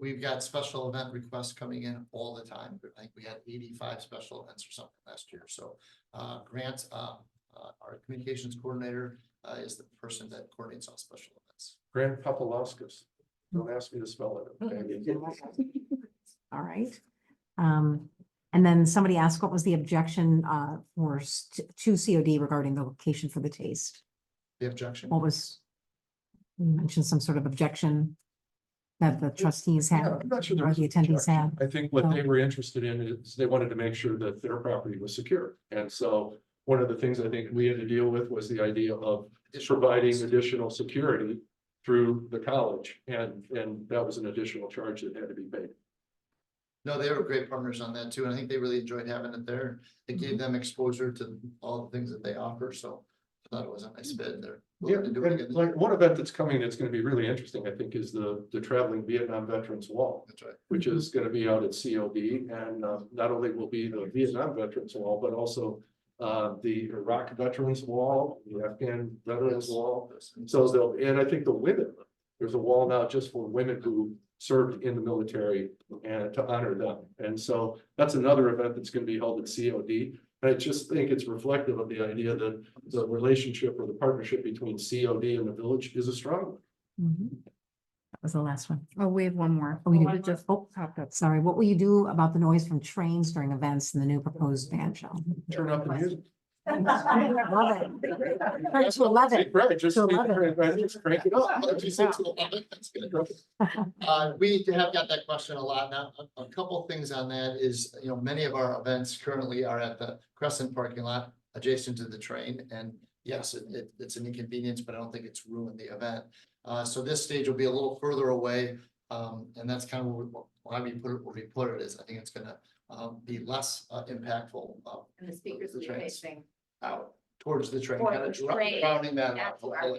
We've got special event requests coming in all the time. I think we had 85 special events or something last year. So Grant, our communications coordinator, is the person that coordinates all special events. Grant Papalauskas. Don't ask me to spell it. Okay? All right. And then somebody asked, what was the objection to COD regarding the location for the taste? The objection. What was, you mentioned some sort of objection that the trustees had, Yeah, I'm not sure there or was the an attendees objection. had. I think what they were interested in is they wanted to make sure that their property was secure. And so one of the things I think we had to deal with was the idea of providing additional security through the college. And that was an additional charge that had to be paid. No, they were great partners on that too. And I think they really enjoyed having it there. It gave them exposure to all the things that they offer. So I thought it was a nice fit there. Yeah, and like one event that's coming that's going to be really interesting, I think, is the traveling Vietnam Veterans Wall, That's right. which is going to be out at COD. And not only will be the Vietnam Veterans Wall, but also the Iraq Veterans Wall, the Afghan Veterans Wall. So they'll, and I think the women, there's a wall now just for women who served in the military and to honor them. And so that's another event that's going to be held at COD. I just think it's reflective of the idea that the relationship or the partnership between COD and the village is a strong one. Mhm. That was the last one. Oh, we have one more. Oh, we It did. just popped up. Sorry, what will you do about the noise from trains during events in the new proposed ban shell? Turn up the music. Love it. Turn to 11. Right, just To 11. just crank it up. What did you say to the public? That's good. We have got that question a lot now. A couple things on that is, you know, many of our events currently are at the Crescent parking lot adjacent to the train. And yes, it's an inconvenience, but I don't think it's ruined the event. So this stage will be a little further away. And that's kind of why we put it where we put it is I think it's gonna be less impactful And the speakers will be trains. facing. out towards the train, Towards kind of the train, rounding that not out. to our-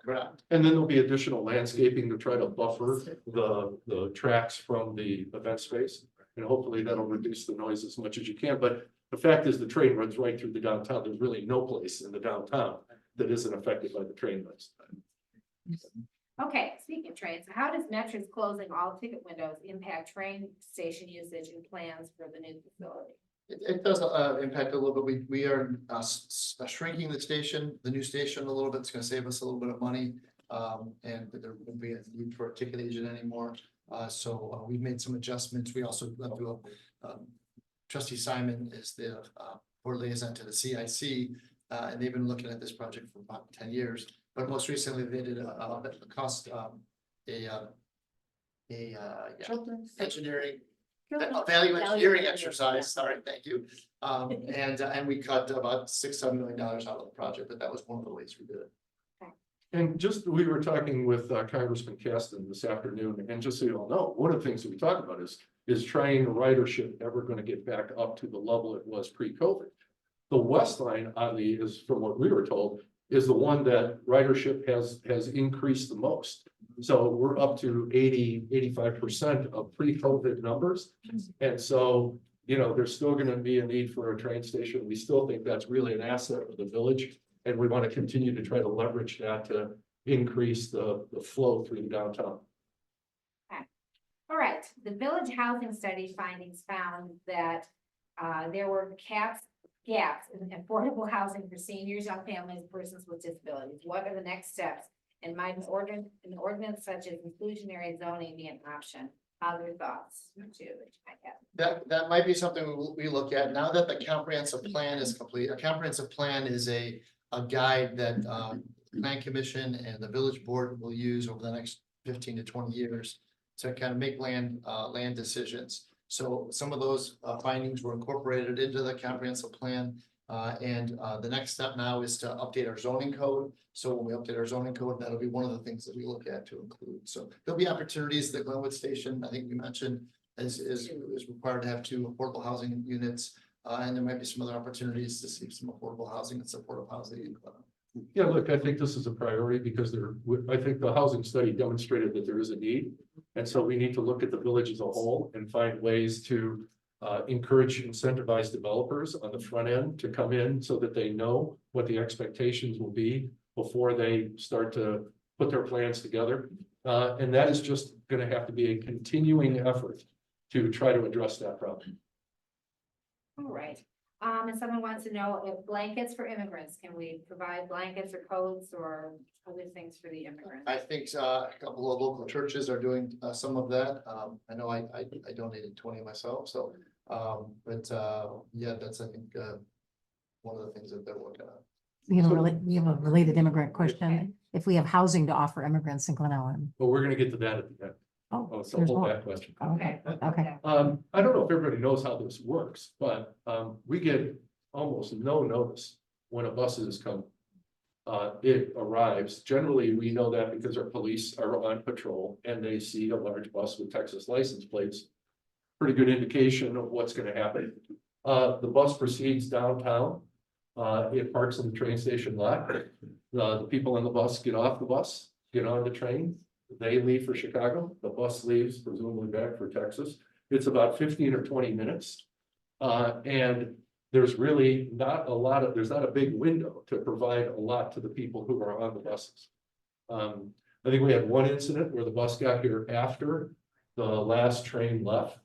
Correct. And then there'll be additional landscaping to try to buffer the tracks from the event space. And hopefully that'll reduce the noise as much as you can. But the fact is the train runs right through the downtown. There's really no place in the downtown that isn't affected by the train noise. Okay, speaking of trains, how does Metra's closing all ticket windows impact train station usage and plans for the new facility? It does impact a little bit. We are shrinking the new station a little bit. It's gonna save us a little bit of money. And there won't be a need for a ticket agent anymore. So we've made some adjustments. We also went through Trustee Simon is the board liaison to the CIC. And they've been looking at this project for about 10 years. But most recently they did a cost engineering. A value engineering exercise, sorry, thank you. And we cut about $6-7 million out of the project, but that was one of the ways we did it. And just, we were talking with Congressman Caston this afternoon, and just so you all know, one of the things that we talked about is train ridership ever going to get back up to the level it was pre-COVID. The West Line, oddly, is, from what we were told, is the one that ridership has increased the most. So we're up to 85% of pre-COVID numbers. And so, you know, there's still going to be a need for a train station. We still think that's really an asset of the village. And we want to continue to try to leverage that to increase the flow through the downtown. All right, the village housing study findings found that there were gaps in affordable housing for seniors, young families, persons with disabilities. What are the next steps? And might an ordinance such as inclusionary zoning be an option? Other thoughts too that you might have? That might be something we look at now that the comprehensive plan is complete. A comprehensive plan is a guide that the Plan Commission and the village board will use over the next 15 to 20 years to kind of make land decisions. So some of those findings were incorporated into the comprehensive plan. And the next step now is to update our zoning code. So when we update our zoning code, that'll be one of the things that we look at to include. So there'll be opportunities that Glenwood Station, I think we mentioned, is required to have 2 affordable housing units. And there might be some other opportunities to see some affordable housing and supportive housing in Glenwood. Yeah, look, I think this is a priority because I think the housing study demonstrated that there is a need. And so we need to look at the village as a whole and find ways to encourage incentivize developers on the front end to come in so that they know what the expectations will be before they start to put their plans together. And that is just gonna have to be a continuing effort to try to address that problem. All right, and someone wants to know if blankets for immigrants, can we provide blankets or coats or other things for the immigrants? I think a couple of local churches are doing some of that. I know I donated 20 myself, so, yeah, that's, I think, one of the things that they're working on. We have a related immigrant question. If we have housing to offer immigrants in Glen Ellyn. But we're gonna get to that at the end. Oh, So there's hold more. that question. Okay, okay. I don't know if everybody knows how this works, but we get almost no notice when a bus is coming. It arrives. Generally, we know that because our police are on patrol and they see a large bus with Texas license plates. Pretty good indication of what's gonna happen. The bus proceeds downtown. It parks in the train station lot. The people on the bus get off the bus, get on the train. They leave for Chicago. The bus leaves presumably back for Texas. It's about 15 or 20 minutes. And there's really not a lot of, there's not a big window to provide a lot to the people who are on the buses. I think we had one incident where the bus got here after the last train left.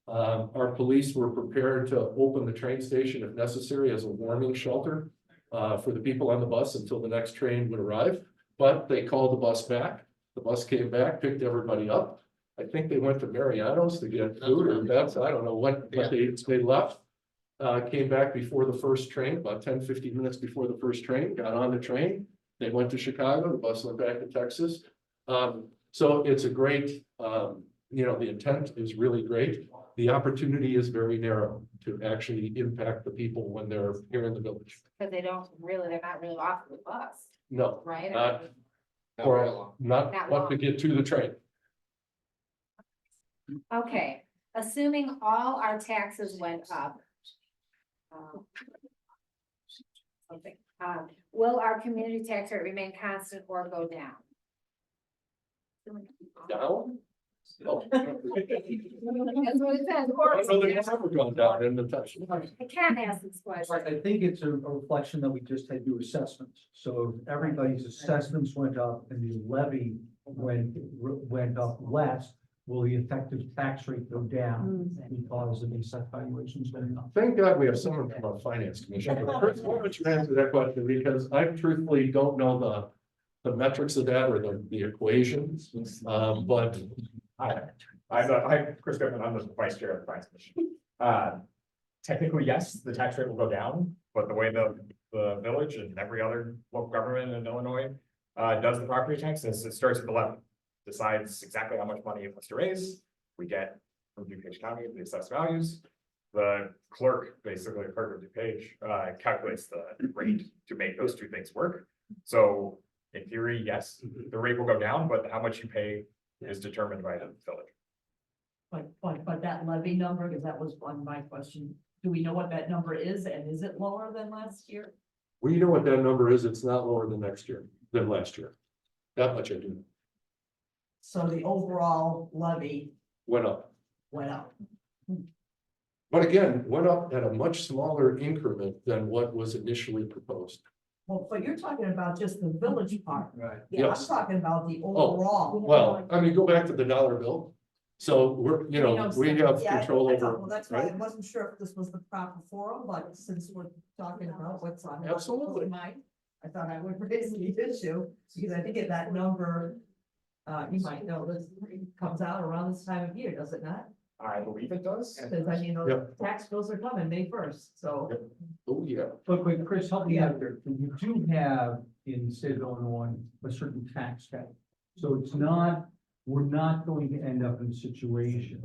Our police were prepared to open the train station if necessary as a warming shelter for the people on the bus until the next train would arrive. But they called the bus back. The bus came back, picked everybody up. I think they went to Mariano's to get food or that's, I don't know what they left. Came back before the first train, about 10-15 minutes before the first train, got on the train. They went to Chicago, the bus went back to Texas. So it's a great, the intent is really great. The opportunity is very narrow to actually impact the people when they're here in the village. Because they're not really off the bus, No, right? or not Not what to long. get to the train. Okay, assuming all our taxes went up. Okay, will our community tax rate remain constant or go down? Down? Oh. That's what it says. I don't know that it's ever gone down in the touch. I can't ask this question. I think it's a reflection that we just had to do assessments. So if everybody's assessments went up and the levy went up less, will the effective tax rate go down because of the assessed valuations going up? Thank God we have someone from our finance commission. But Chris, why don't you answer that question? Because I truthfully don't know the metrics of that or the equations. But I'm Chris Goodman, I'm the vice chair of the finance commission. Technically, yes, the tax rate will go down, but the way the village and every other local government in Illinois does the property tax is it starts at the levy, decides exactly how much money it wants to raise. We get from DuPage County the assessed values. The clerk, basically the clerk of DuPage, calculates the rate to make those two things work. So in theory, yes, the rate will go down, but how much you pay is determined by the village. But that levy number, because that was one of my question, do we know what that number is and is it lower than last year? we know what that number is. It's not lower than last year. That much I do. So the overall levy Went up. went up. But again, went up at a much smaller increment than what was initially proposed. Well, but you're talking about just the village part. Right. Yeah, I'm Yes. talking about the overall. Well, I mean, go back to the dollar bill. So we're, we have Yeah, control I know. over, Well, that's why I right? wasn't sure if this was the proper forum, but since we're talking about what's on. Absolutely. Mine, I thought I would raise the issue, because I think that number, you might know, this comes out around this time of year, does it not? I believe it does. Because I mean, Yep. the tax bills are coming May 1st, so. Oh, yeah. But Chris, help me out there. You do have in the state of Illinois a certain tax cap. So it's not, we're not going to end up in a situation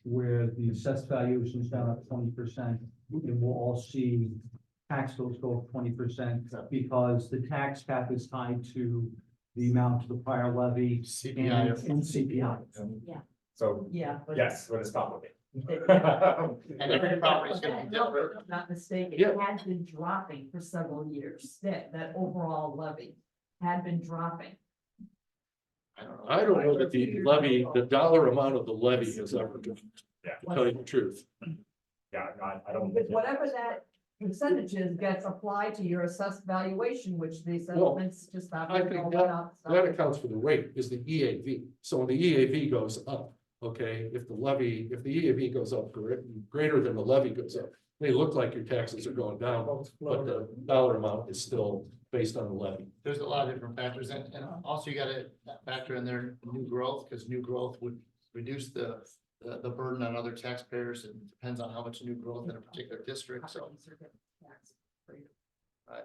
where the assessed valuation is down at 20%. And we'll all see tax bills go up 20% because the tax cap is tied to the amount of the prior levy CPI. and CPI. So, Yeah. but- yes, but it's complicated. And every property's gonna be different. If I'm not mistaken, Yeah. it had been dropping for several years, that overall levy had been dropping. I don't know that the levy, the dollar amount of the levy has ever dropped, Yeah. to tell you the truth. Yeah, I don't. Because whatever that percentage is gets applied to your assessed valuation, which the assessments just have. I think that accounts for the rate is the EAV. So when the EAV goes up, okay, if the EAV goes up greater than the levy goes up, they look like your taxes are going down, but the dollar amount is still based on the levy. There's a lot of different factors, and also you gotta factor in there new growth, because new growth would reduce the burden on other taxpayers, and depends on how much new growth in a particular district, so.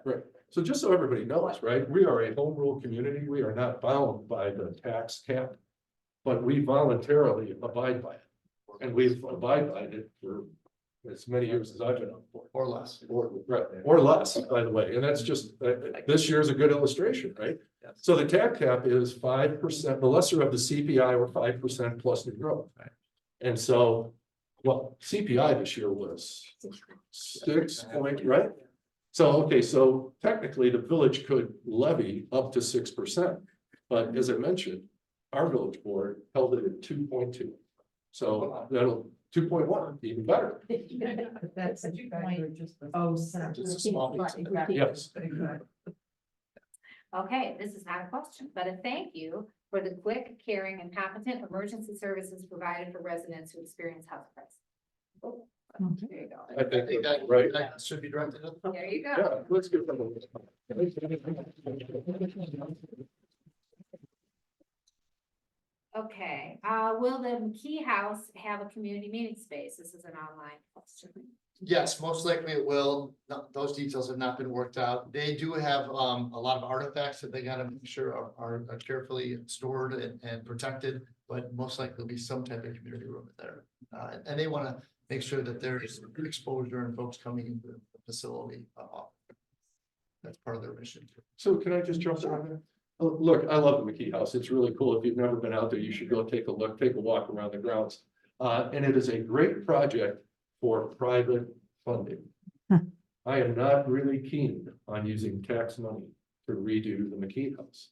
Right. So just so everybody knows, right, we are a home rule community. We are not bound by the tax cap, but we voluntarily abide by it. And we've abided by it for as many years as I've been on board. Or less. Or less, by the way. And that's just, this year's a good illustration, right? So the tax cap is 5%, the lesser of the CPI or 5% plus new growth. And so, well, CPI this year was 6 point, right? So, okay, so technically the village could levy up to 6%. But as I mentioned, our village board held it at 2.2. So that'll 2.1, even better. That's a 2.07. Just a small piece. Yes. Okay, this is not a question, but a thank you for the quick, caring, and competent emergency services provided for residents who experience house crisis. Oh, there you go. I I think that, right. that should be directed at. There you go. Yeah, let's give them Okay, will the McKee House have a community meeting space? This is an online question. Yes, most likely it will. No, those details have not been worked out. They do have a lot of artifacts that they gotta make sure are carefully stored and protected, but most likely there'll be some type of community room there. And they wanna make sure that there's good exposure and folks coming into the facility. That's part of their mission. So can I just jump in on that? Oh, look, I love the McKee House. It's really cool. If you've never been out there, you should go take a look, take a walk around the grounds. And it is a great project for private funding. I am not really keen on using tax money to redo the McKee House.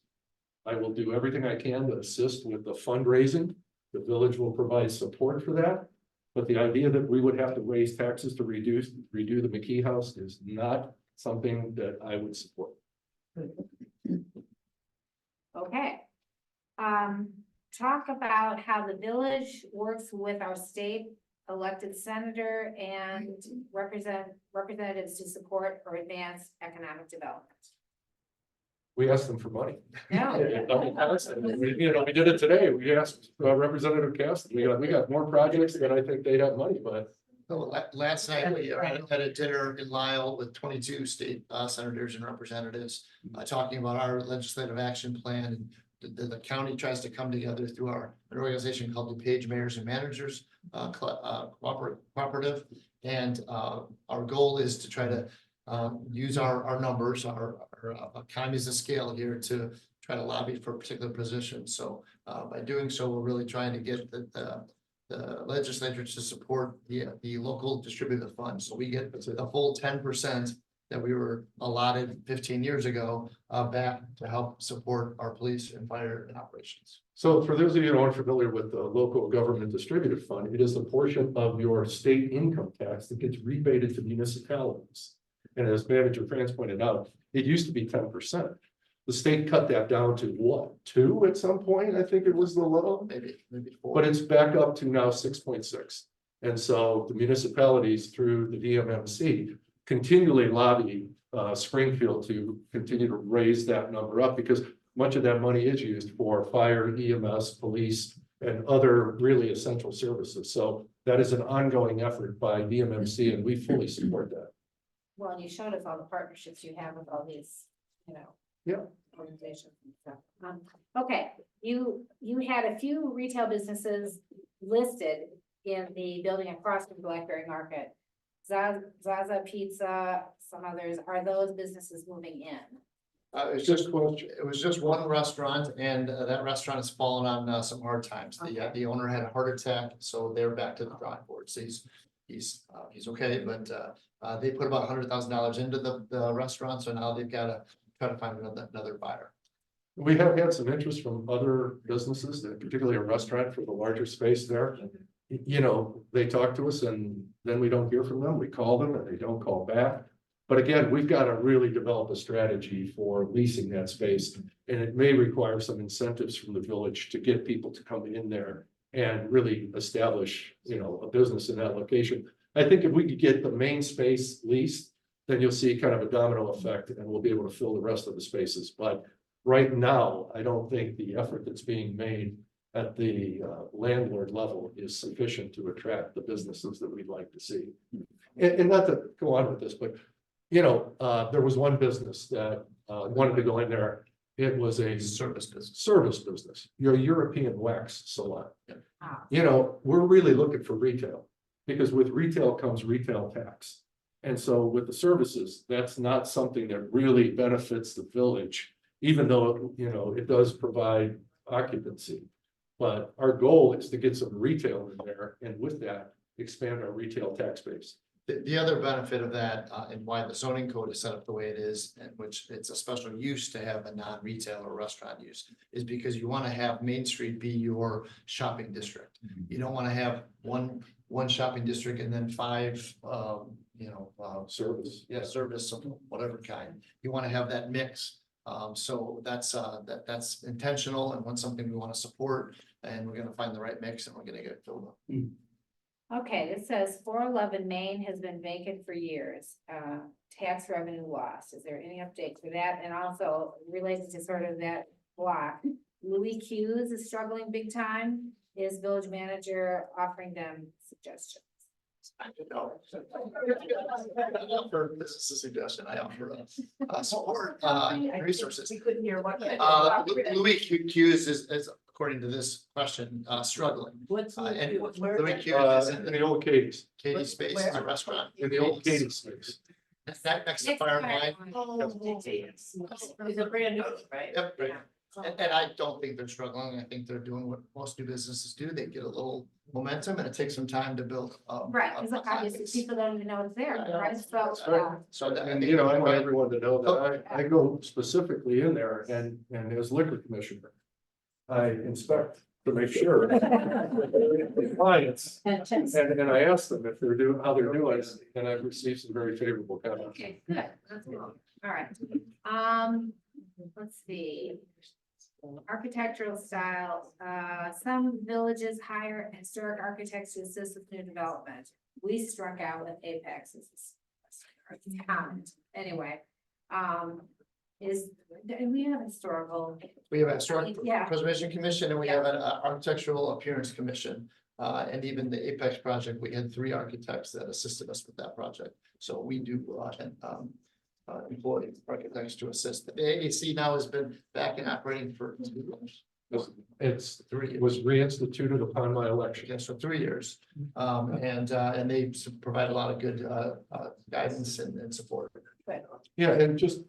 I will do everything I can to assist with the fundraising. The village will provide support for that. But the idea that we would have to raise taxes to redo the McKee House is not something that I would support. Okay. Talk about how the village works with our state elected senator and representatives to support or advance economic development. We asked them for money. No. We did it today. We asked Representative Caston, we got more projects than I think they'd have money, but. So last night we had a dinner in Lyle with 22 state senators and representatives talking about our legislative action plan. The county tries to come together through an organization called the DuPage Mayors and Managers Cooperative. And our goal is to try to use our numbers, our economies of scale here to try to lobby for particular positions. So by doing so, we're really trying to get the legislature to support the local distributive fund. So we get the full 10% that we were allotted 15 years ago back to help support our police and fire and operations. So for those of you who aren't familiar with the local government distributive fund, it is a portion of your state income tax that gets rebated to municipalities. And as Manager Franz pointed out, it used to be 10%. The state cut that down to what, 2 at some point? I think it was the low. Maybe 4. But it's back up to now 6.6. And so the municipalities through the DMMC continually lobby Springfield to continue to raise that number up, because much of that money is used for fire, EMS, police, and other really essential services. So that is an ongoing effort by DMMC, and we fully support that. Well, and you showed us all the partnerships you have with all these, Yeah. organizations and stuff. Okay, you had a few retail businesses listed in the building across from Blackberry Market. Zaza Pizza, some others. Are those businesses moving in? It was just one restaurant, and that restaurant has fallen on some hard times. The owner had a heart attack, so they're back to the drawing board. So he's okay, but they put about $100,000 into the restaurant, so now they've got to try to find another buyer. We have had some interest from other businesses, particularly a restaurant for the larger space there. you know, they talk to us and then we don't hear from them. We call them and they don't call back. But again, we've got to really develop a strategy for leasing that space. And it may require some incentives from the village to get people to come in there and really establish, you know, a business in that location. I think if we could get the main space leased, then you'll see kind of a domino effect and we'll be able to fill the rest of the spaces. But right now, I don't think the effort that's being made at the landlord level is sufficient to attract the businesses that we'd like to see. And not to go on with this, but you know, there was one business that wanted to go in there. It was a service business, your European wax salon. Ah. You know, we're really looking for retail because with retail comes retail tax. And so with the services, that's not something that really benefits the village, even though, you know, it does provide occupancy. But our goal is to get some retail in there and with that, expand our retail tax base. The other benefit of that, and why the zoning code is set up the way it is, and which it's a special use to have a non-retail or restaurant use, is because you want to have Main Street be your shopping district. You don't want to have one shopping district and then five, Service. yeah, service of whatever kind. You want to have that mix. So that's intentional and one something we want to support, and we're gonna find the right mix and we're gonna get it filled up. Okay, this says 411 Main has been vacant for years. Tax revenue loss. Is there any update for that? And also related to sort of that block, Louis Hughes is struggling big time. Is village manager offering them suggestions? I offer, this is a suggestion, I offer support, resources. We couldn't hear what. Louis Hughes is, according to this question, struggling. What's? And where is Louis that? Hughes is In in the old Katie's, Katie's Space, it's a restaurant. in the old Katie's space. That's next to Fire and Wine. It's a brand new, right? Yep, right. And I don't think they're struggling. I think they're doing what most new businesses do. They get a little momentum and it takes some time to build. Right, because obviously people don't even know it's there, right? So, That's right. So that- And you know, I want everyone to know that I go specifically in there and as liquor commissioner, I inspect to make sure. the Clients, and I ask them if they're doing, how they're doing, and I've received some very favorable comments. okay, good. That's good. All right. Let's see. Architectural styles, some villages hire historic architects to assist with new development. We struck out with Apex as a comment. Anyway, we have historical. We have a historic Yeah. preservation commission and we have an architectural appearance commission. And even the Apex project, we had 3 architects that assisted us with that project. So we do employ architects to assist. The AAC now has been back in operating for 2 years. It was reinstituted upon my election. Yes, for 3 years. And they provide a lot of good guidance and support. Yeah, and just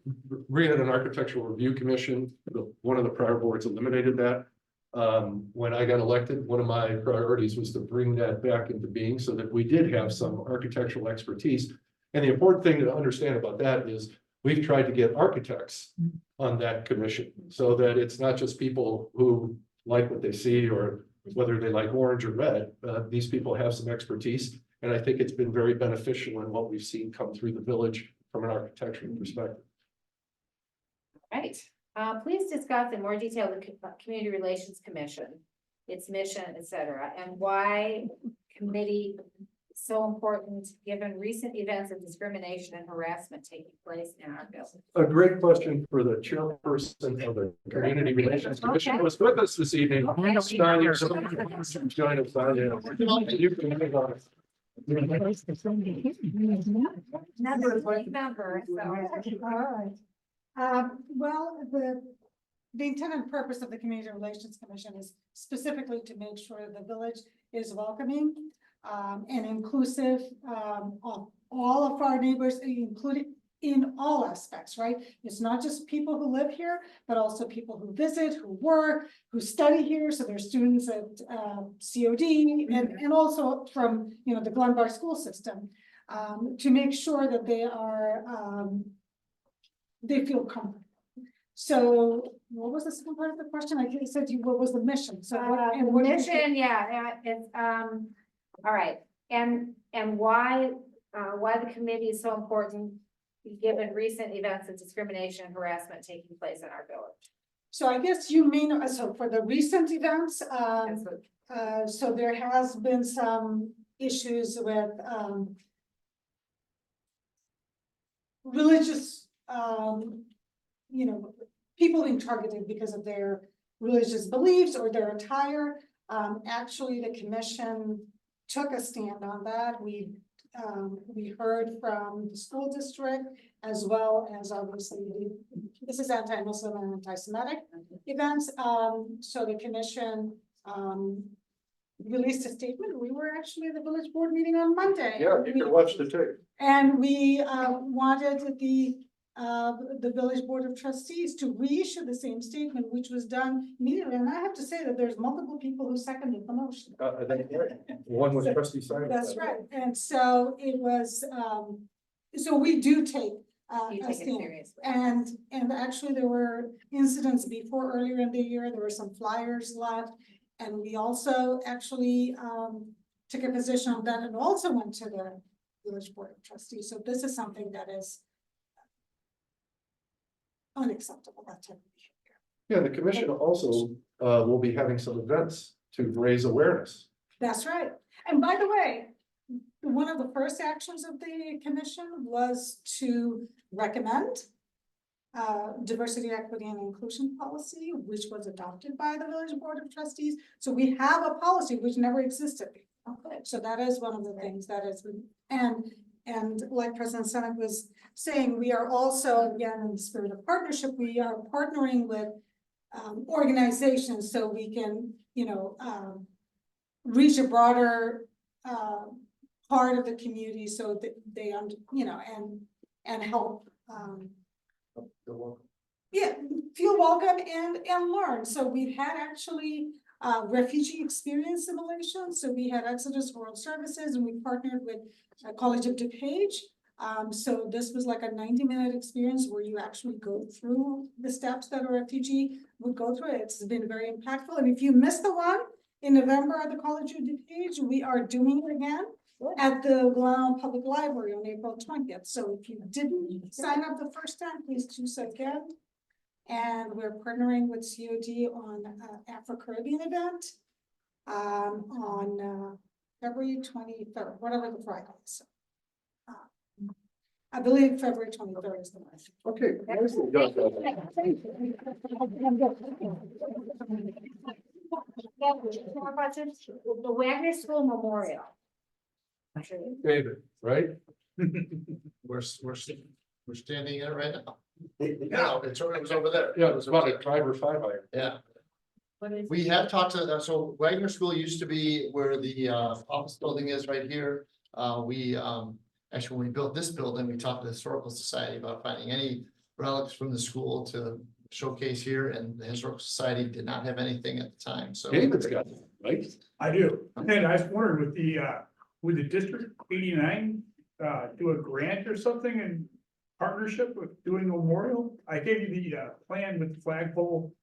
reading an architectural review commission, one of the prior boards eliminated that. When I got elected, one of my priorities was to bring that back into being so that we did have some architectural expertise. And the important thing to understand about that is we've tried to get architects on that commission so that it's not just people who like what they see or whether they like orange or red. These people have some expertise, and I think it's been very beneficial in what we've seen come through the village from an architectural perspective. Right, please discuss in more detail the Community Relations Commission, its mission, et cetera, and why committee is so important given recent events of discrimination and harassment taking place in our building. A great question for the chairperson of the Community Relations Commission who was with us this evening. Join us, Sonia. You can move on. Member, so. All right. Well, the intent and purpose of the Community Relations Commission is specifically to make sure the village is welcoming and inclusive of all of our neighbors, including in all aspects, right? It's not just people who live here, but also people who visit, who work, who study here. So there's students at COD and also from, you know, the Glen school system to make sure that they are, they feel comfortable. So what was the second part of the question? I said, what was the mission? So what, and what Mission, yeah, it's All right, and why the committee is so important, given recent events of discrimination and harassment taking place in our village. So I guess you may know, so for the recent events, That's what- so there has been some issues with, religious, people being targeted because of their religious beliefs or their attire. Actually, the commission took a stand on that. We heard from the school district as well as obviously, this is anti-Muslim and anti-Semitic events. So the commission, released a statement. We were actually at the village board meeting on Monday. Yeah, you can watch the tape. And we wanted the village board of trustees to reissue the same statement, which was done immediately. And I have to say that there's multiple people who seconded the motion. One was trustee Senak. That's right. And so it was, so we do take You a take it stand. seriously. And actually there were incidents before earlier in the year, there were some flyers left. And we also actually took a position on that and also went to the village board of trustees. So this is something that is unacceptable, that type of behavior. Yeah, the commission also will be having some events to raise awareness. That's right. And by the way, one of the first actions of the commission was to recommend diversity, equity, and inclusion policy, which was adopted by the village board of trustees. So we have a policy which never existed before. So that is one of the things that is, and like President Senak was saying, we are also, again, in the spirit of partnership, we are partnering with organizations so we can, reach a broader part of the community so that they, and help, yeah, feel welcome and learn. So we've had actually refugee experience simulations. So we had Exodus World Services and we partnered with College of DuPage. So this was like a 90-minute experience where you actually go through the steps that a refugee would go through. It's been very impactful. And if you missed the one in November at the College of DuPage, we are doing it again at the Glen Ellyn Public Library on April 20th. So if you didn't sign up the first time, please do so again. And we're partnering with COD on Afro-Caribbean event on February 23rd, whatever the Friday is. I believe February 23rd is the one. Okay. The Wagner School Memorial. David, right? We're standing in it right now. No, it was over there. Yeah, it was about a driver 5-iron. Yeah, What is? we have talked to, so Wagner School used to be where the office building is right here. Actually, when we built this building, we talked to the Historical Society about finding any relics from the school to showcase here, and the Historical Society did not have anything at the time, so. David's got it, right? I do, and I was wondering with the District 89, do a grant or something in partnership with doing a memorial? I gave you the plan with the flagpole.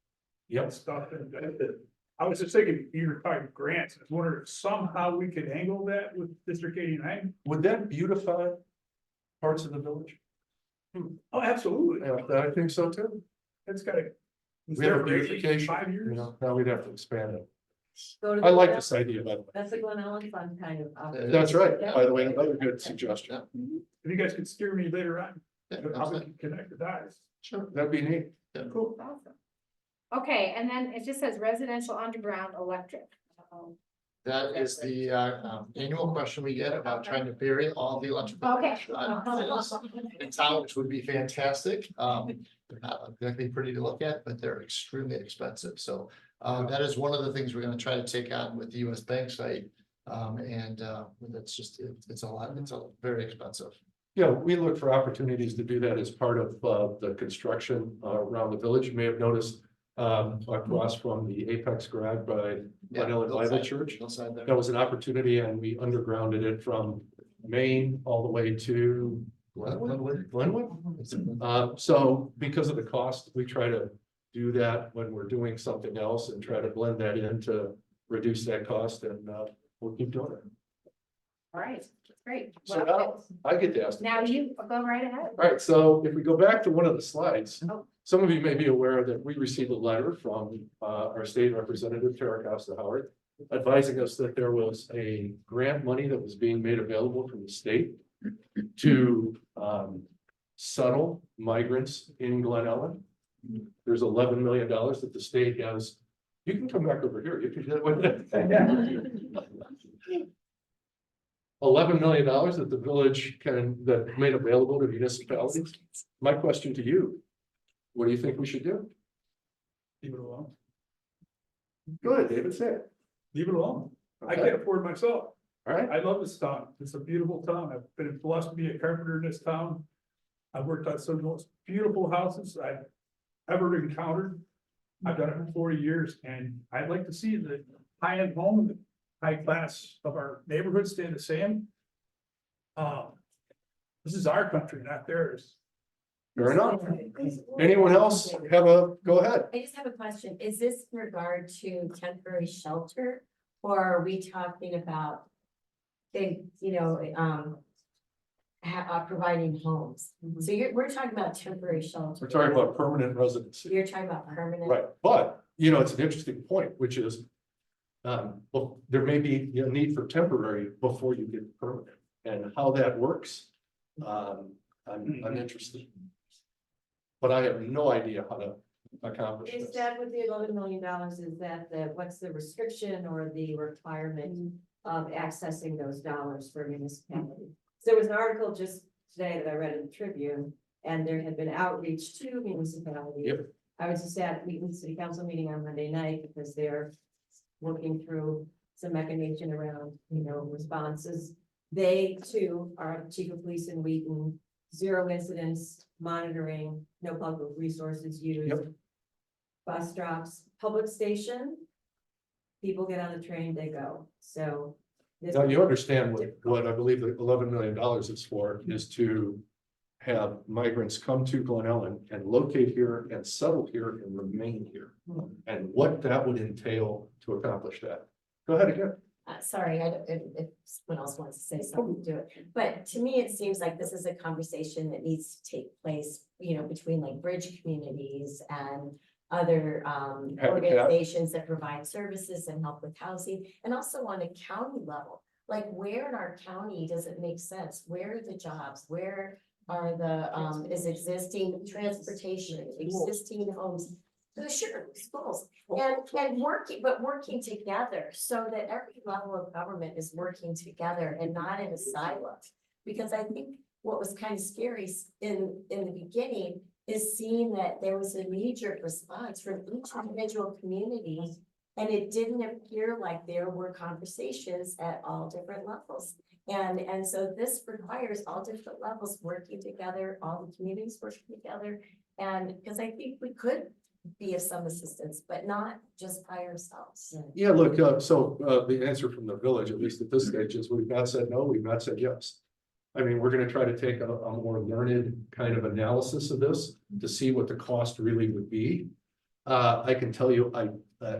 Yep. Stuff, and I was just thinking, you're talking grants, I was wondering if somehow we could angle that with District 89? Would that beautify parts of the village? Oh, absolutely, Yeah, I think so too. it's got a. We have a beautification, 5 years. now we'd have to expand it. Go to I the like Glen- this idea, by the way. That's a Glen Ellyn Fund kind of. That's right, by the way, another good suggestion. If you guys could steer me later on, Yeah, how we can connect the dots. Sure, that'd be neat. Cool. Awesome. Okay, and then it just says residential underground electric. That is the annual question we get about trying to bury all the electrical. Okay. In town, which would be fantastic. They're not exactly pretty to look at, but they're extremely expensive. So that is one of the things we're gonna try to take on with the US Bank site. And that's just, it's a lot, it's very expensive. Yeah, we look for opportunities to do that as part of the construction around the village. You may have noticed across from the Apex Garage by Glen Ellyn Bible Church. Hillside there. That was an opportunity and we undergrounded it from Maine all the way to Glenwood. So because of the cost, we try to do that when we're doing something else and try to blend that in to reduce that cost, and we'll keep doing it. All right, that's great. So Well, now I get to ask. the now question. you go right ahead. All right, so if we go back to one of the slides, Oh. some of you may be aware that we received a letter from our state representative, Tara Costa Howard, advising us that there was a grant money that was being made available from the state to settle migrants in Glen Ellyn. There's $11 million that the state has. You can come back over here. You can do that with it. $11 million that the village that made available to municipalities. My question to you, what do you think we should do? Leave it alone. Good, David said. Leave it alone. I Okay. can't afford myself. All right, I love this town. It's a beautiful town. I've been blessed to be a carpenter in this town. I've worked on some of the most beautiful houses I've ever encountered. I've done it for 40 years, and I'd like to see the high-end home, the high class of our neighborhood stay the same. This is our country, not theirs. fair enough. Anyone else go ahead. I just have a question. Is this in regard to temporary shelter? Or are we talking about providing homes? So we're talking about temporary shelter. We're talking about permanent residency. You're talking about permanent. Right, but, it's an interesting point, which is, well, there may be a need for temporary before you get permanent, and how that works. I'm interested. But I have no idea how to accomplish Is this. that with the $11 million, is that what's the restriction or the requirement of accessing those dollars for municipality? So there was an article just today that I read in the Tribune, and there had been outreach to municipalities. Yep. I was just at the city council meeting on Monday night because they're working through some mechanism around, responses. They too are chief of police in Wheaton, 0 incidents, monitoring, no public resources used. Yep. Bus drops, public station. People get on the train, they go, so. this- Now, you understand what I believe the $11 million is for, is to have migrants come to Glen Ellyn and locate here and settle here and remain here. And what that would entail to accomplish that. Go ahead again. Sorry, if someone else wants to say something, do it. But to me, it seems like this is a conversation that needs to take place, between like bridge communities and other organizations that provide services and help with housing, and also on a county level. Like, where in our county does it make sense? Where are the jobs? Where are the is existing transportation, existing homes? Sure, schools, and working together so that every level of government is working together and not in a silo. Because I think what was kind of scary in the beginning is seeing that there was a knee-jerk response from each individual community, and it didn't appear like there were conversations at all different levels. And so this requires all different levels working together, all the communities working together, and because I think we could be of some assistance, but not just by ourselves. Yeah, look, so the answer from the village, at least at this stage, is we've not said no, we've not said yes. I mean, we're gonna try to take a more learned kind of analysis of this to see what the cost really would be. I can tell you,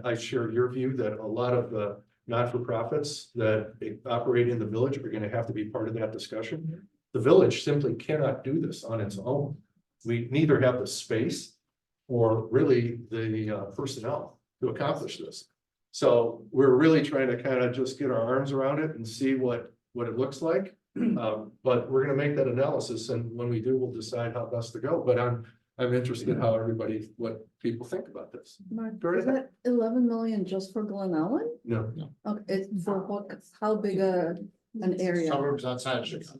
I share your view that a lot of the not-for-profits that operate in the village are gonna have to be part of that discussion. The village simply cannot do this on its own. We neither have the space or really the personnel to accomplish this. So we're really trying to kind of just get our arms around it and see what it looks like. But we're gonna make that analysis, and when we do, we'll decide how best to go. But I'm interested how what people think about this. Mark, Go is ahead. that 11 million just for Glen Ellen? No, Okay, it's for what, how big an area? Suburbs outside of Chicago.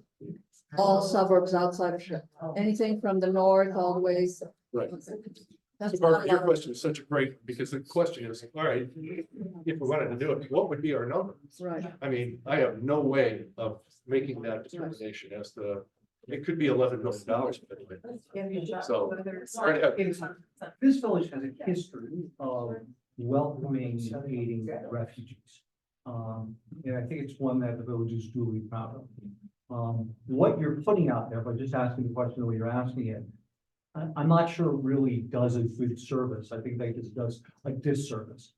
All suburbs outside of Chicago, anything from the north all the way. right. That's Barbara, your Glen question is such a great, because the question is, all right, if we wanted to do it, what would be our number? Ellen. Right. I mean, I have no way of making that determination as to, it could be $11 million. So, all right, This village has a history of welcoming and aiding refugees. And I think it's one that the village is duly proud of. What you're putting out there, by just asking the question the way you're asking it, I'm not sure it really does a good service. I think that just does a disservice.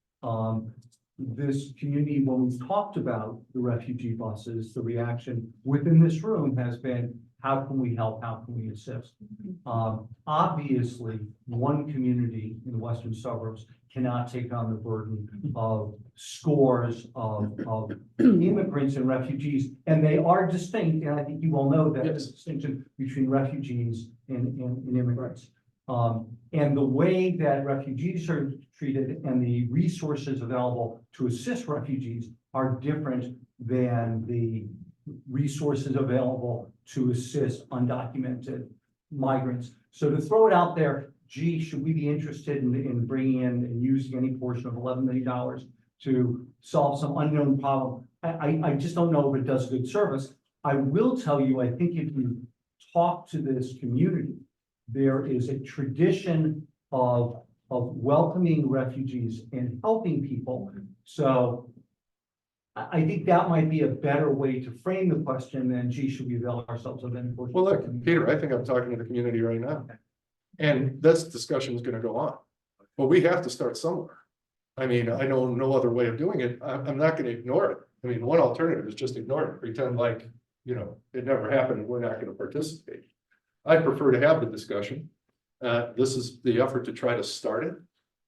this community, when we've talked about the refugee buses, the reaction within this room has been, how can we help? How can we assist? Obviously, one community in the western suburbs cannot take on the burden of scores of immigrants and refugees, and they are distinct, and I think you all know that there's a distinction between refugees and immigrants. And the way that refugees are treated and the resources available to assist refugees are different than the resources available to assist undocumented migrants. So to throw it out there, gee, should we be interested in bringing in and using any portion of $11 million to solve some unknown problem? I just don't know if it does good service. I will tell you, I think if you talk to this community, there is a tradition of welcoming refugees and helping people. So I think that might be a better way to frame the question than, gee, should we avail ourselves of any portion? Well, look, Peter, I think I'm talking to the community right now. And this discussion is gonna go on. But we have to start somewhere. I mean, I know no other way of doing it. I'm not gonna ignore it. I mean, one alternative is just ignore it, pretend like, you know, it never happened and we're not gonna participate. I prefer to have the discussion. This is the effort to try to start it.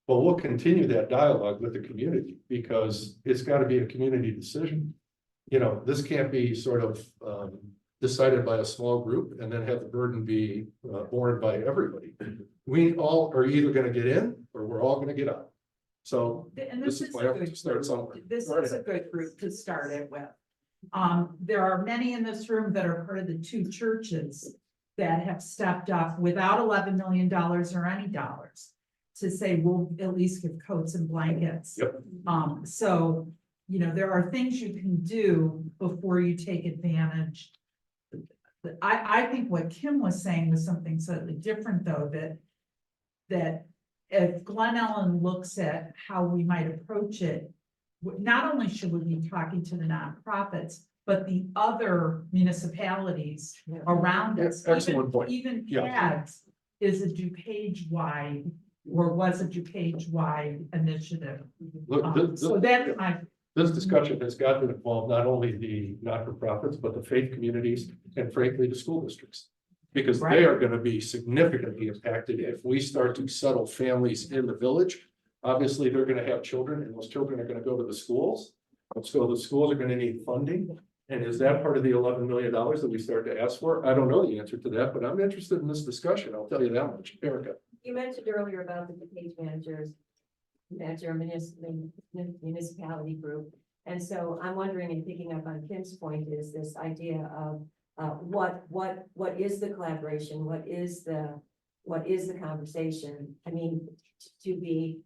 But we'll continue that dialogue with the community because it's gotta be a community decision. You know, this can't be sort of decided by a small group and then have the burden be borne by everybody. We all are either gonna get in or we're all gonna get out. So And this is my effort to start somewhere. This is a good group to start it with. There are many in this room that are part of the two churches that have stepped up without $11 million or any dollars to say, we'll at least give coats and blankets. Yep. So, you know, there are things you can do before you take advantage. I think what Kim was saying was something slightly different, though, that if Glen Ellyn looks at how we might approach it, not only should we be talking to the nonprofits, but the other municipalities around us. Excellent point. Even Yeah. CADS is a DuPage-wide, or was a DuPage-wide initiative. Look, So that's my. this discussion has got to involve not only the not-for-profits, but the faith communities and frankly, the school districts. Because they are gonna be significantly impacted if we start to settle families in the village. Obviously, they're gonna have children and those children are gonna go to the schools. So the schools are gonna need funding. And is that part of the $11 million that we start to ask for? I don't know the answer to that, but I'm interested in this discussion. I'll tell you that much. Erica. You mentioned earlier about the DuPage municipality group. And so I'm wondering, and picking up on Kim's point, is this idea of what is the collaboration? What is the conversation? I mean, to be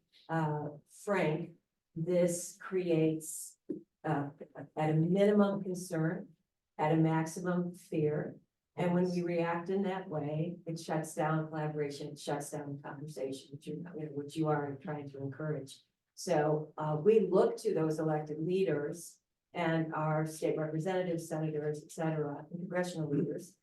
frank, this creates at a minimum concern, at a maximum fear. And when we react in that way, it shuts down collaboration, it shuts down conversation, which you are trying to encourage. So we look to those elected leaders and our state representatives, senators, et cetera, and congressional leaders.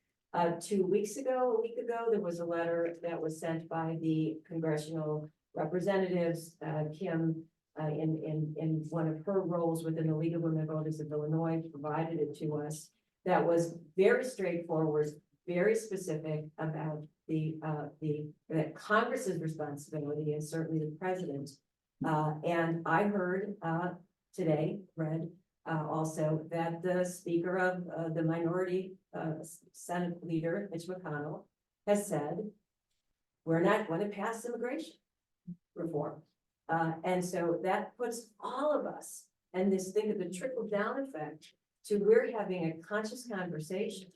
2 weeks ago, a week ago, there was a letter that was sent by the congressional representatives, Kim, in one of her roles within the League of Women Voters of Illinois, provided it to us. That was very straightforward, very specific about that Congress's responsibility and certainly the president. And I heard read also that the Speaker of the Minority Senate Leader, Mitch McConnell, has said, we're not going to pass immigration reform. And so that puts all of us, and this thing of the trickle down effect, to we're having a conscious conversation,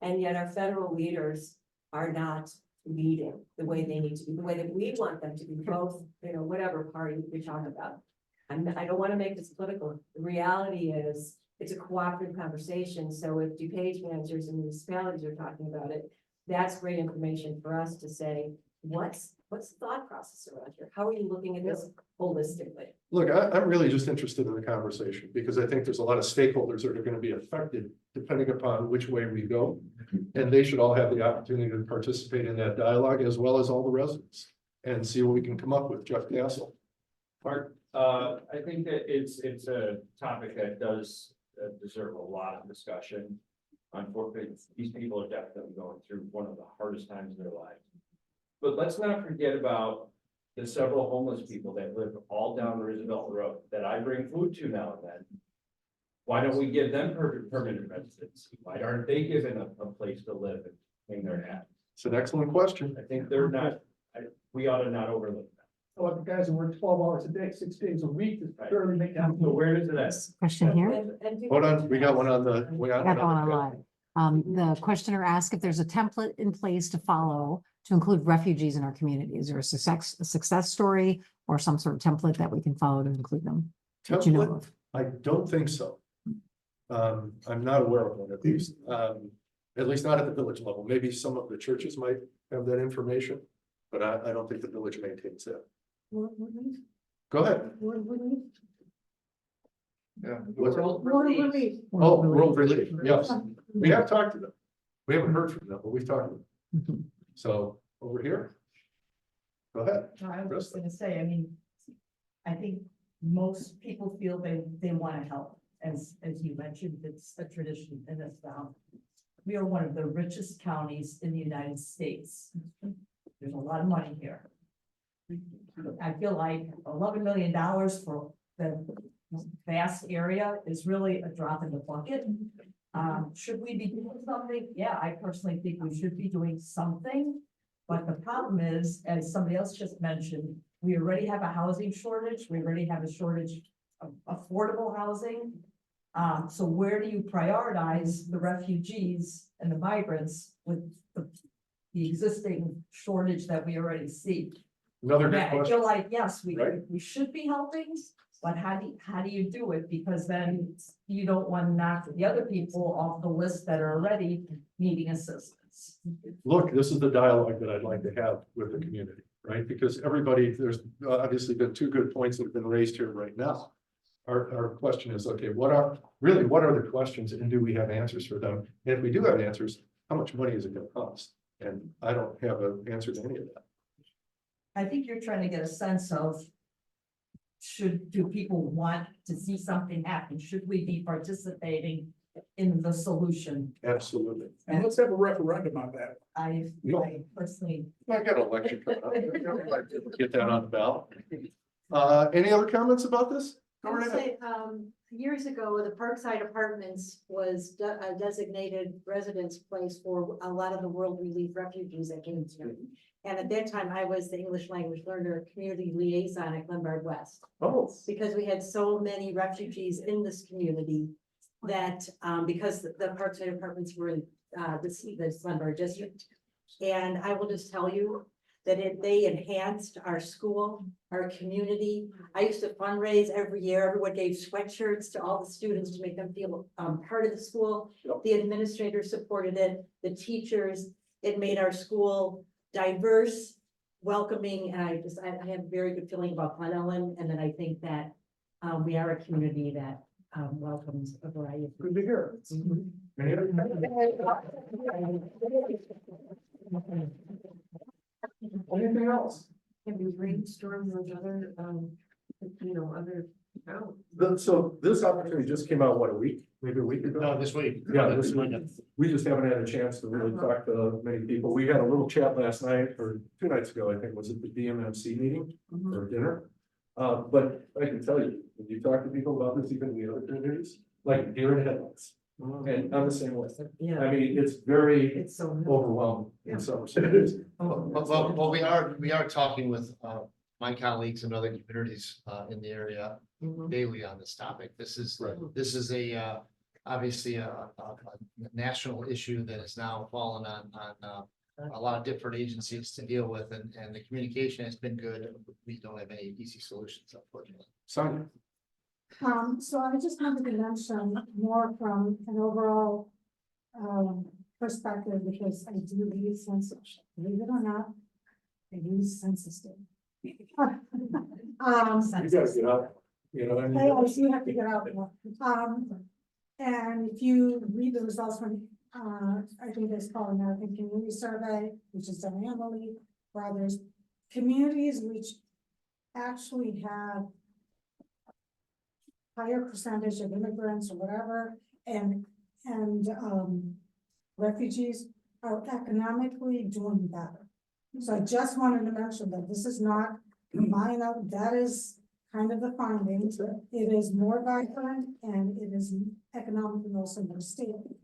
and yet our federal leaders are not leading the way they need to be, the way that we want them to be, both, whatever party we're talking about. I don't want to make this political. The reality is it's a cooperative conversation. So if DuPage managers and municipalities are talking about it, that's great information for us to say, what's the thought process around here? How are you looking at this holistically? Look, I'm really just interested in the conversation because I think there's a lot of stakeholders that are going to be affected depending upon which way we go. And they should all have the opportunity to participate in that dialogue as well as all the residents and see what we can come up with. Jeff Castle. Mark. I think that it's a topic that does deserve a lot of discussion. Unfortunately, these people are definitely going through one of the hardest times of their lives. But let's not forget about the several homeless people that live all down Roosevelt Road that I bring food to now and then. Why don't we give them permanent residency? Why aren't they given a place to live and hang their hat? It's an excellent question. I think they're not, we ought to not overlook that. A lot of guys who work 12 hours a day, 6 days a week, to barely make that. So where does it end? Question here. Hold on, we got one on the, we got I got one another. online. The questioner asked if there's a template in place to follow to include refugees in our community. Is there a success story or some sort of template that we can follow to include them? That you know Template? of? I don't think so. I'm not aware of one at least not at the village level. Maybe some of the churches might have that information, but I don't think the village maintains that. Go ahead. Yeah. What's that? Oh, world relief, yes. We have talked to them. We haven't heard from them, but we've talked to them. So over here. Go ahead. I was just gonna say, I mean, I think most people feel they wanna help. As you mentioned, it's a tradition in this town. We are one of the richest counties in the United States. There's a lot of money here. I feel like $11 million for the vast area is really a drop in the bucket. Should we be doing something? Yeah, I personally think we should be doing something. But the problem is, as somebody else just mentioned, we already have a housing shortage. We already have a shortage of affordable housing. So where do you prioritize the refugees and the migrants with the existing shortage that we already see? Another good Yeah, I question. feel like, yes, Right. we should be helping, but how do you do it? Because then you don't want to knock the other people off the list that are already needing assistance. Look, this is the dialogue that I'd like to have with the community, right? Because everybody, there's obviously been two good points that have been raised here right now. Our question is, okay, what are the questions and do we have answers for them? And if we do have answers, how much money is it gonna cost? And I don't have an answer to any of that. I think you're trying to get a sense of, do people want to see something happen? Should we be participating in the solution? Absolutely. And let's have a referendum on that. I personally. I got an election coming up. Get that on the ballot. Any other comments about this? Go I would right ahead. say, years ago, the Parkside Apartments was a designated residence place for a lot of the world relief refugees that came through. And at that time, I was the English language learner community liaison at Glenbard West. Oh, Because we had so many refugees in this community that, because the Parkside Apartments were in the Glenbard district. And I will just tell you that they enhanced our school, our community. I used to fundraise every year. Everyone gave sweatshirts to all the students to make them feel part of the school. Yep. The administrators supported it, the teachers. It made our school diverse, welcoming, and I have a very good feeling about Glen Ellyn, and then I think that we are a community that welcomes a variety of. good to hear. Any other Anything else? Can we brainstorm those other, other towns? So this opportunity just came out, what, maybe a week ago? No, this week. Yeah, this week. We just haven't had a chance to really talk to many people. We had a little chat last night or 2 nights ago, I think, was it the DMMC meeting or dinner? But I can tell you, when you talk to people about this, even in the other communities, like deer in headlights. And I'm the same way. Yeah, I mean, it's very it's so. overwhelming in some cities. Well, we are talking with my colleagues and other communities in the area daily on this topic. This is a obviously a national issue that has now fallen on a lot of different agencies to deal with, and the communication has been good. We don't have any easy solutions, unfortunately. Sonia? So I just wanted to mention more from an overall perspective, because I do read census, believe it or not, I use census data. You gotta get out, you know what I mean? I see you have to get out more. And if you read the results from, I think it's called American Community Survey, which is done annually for others, communities which actually have higher percentage of immigrants or whatever, and, refugees are economically doing better. So I just wanted to mention that this is not mine, that is kind of the findings. It is more vibrant and it is economically also more stable.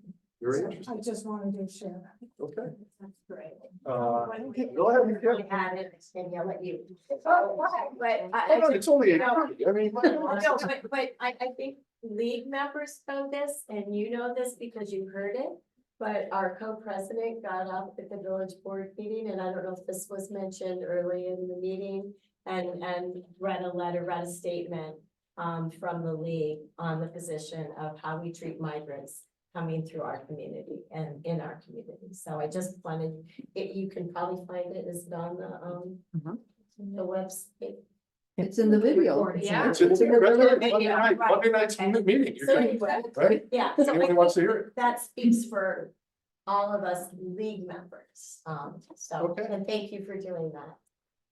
Very So interesting. I just wanted to share that. Okay. That's great. Go ahead. We had it, maybe I'll let you. But It's only, No. I mean. No, but I think league members know this, and you know this because you heard it. But our co-president got up at the village board meeting, and I don't know if this was mentioned early in the meeting, and read a statement from the league on the position of how we treat migrants coming through our community and in our community. So I just wanted, you can probably find it, is it on the website? It's in the video. Yeah. It's in the Monday night's meeting. So anyway, Right? yeah, so Anyone I wants to think hear it? that speaks for all of us league members. So, Okay. and thank you for doing that.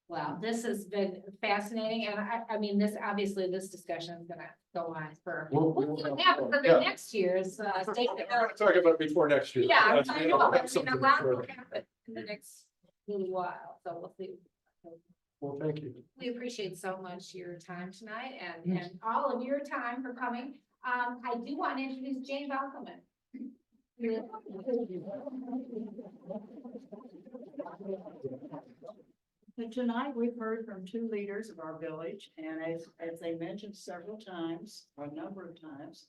Wow, this has been fascinating, and I mean, this, obviously, this discussion is gonna go on for. We'll What's gonna happen for the yeah. next year's state? We're gonna talk about it before next year. Yeah, That's- I know, that's I mean, a something lot for- will happen in the next little while, so we'll see. Well, thank you. We appreciate so much your time tonight and all of your time for coming. I do want to introduce Jane Balcomon. Tonight, we've heard from two leaders of our village, and as they mentioned several times, or a number of times,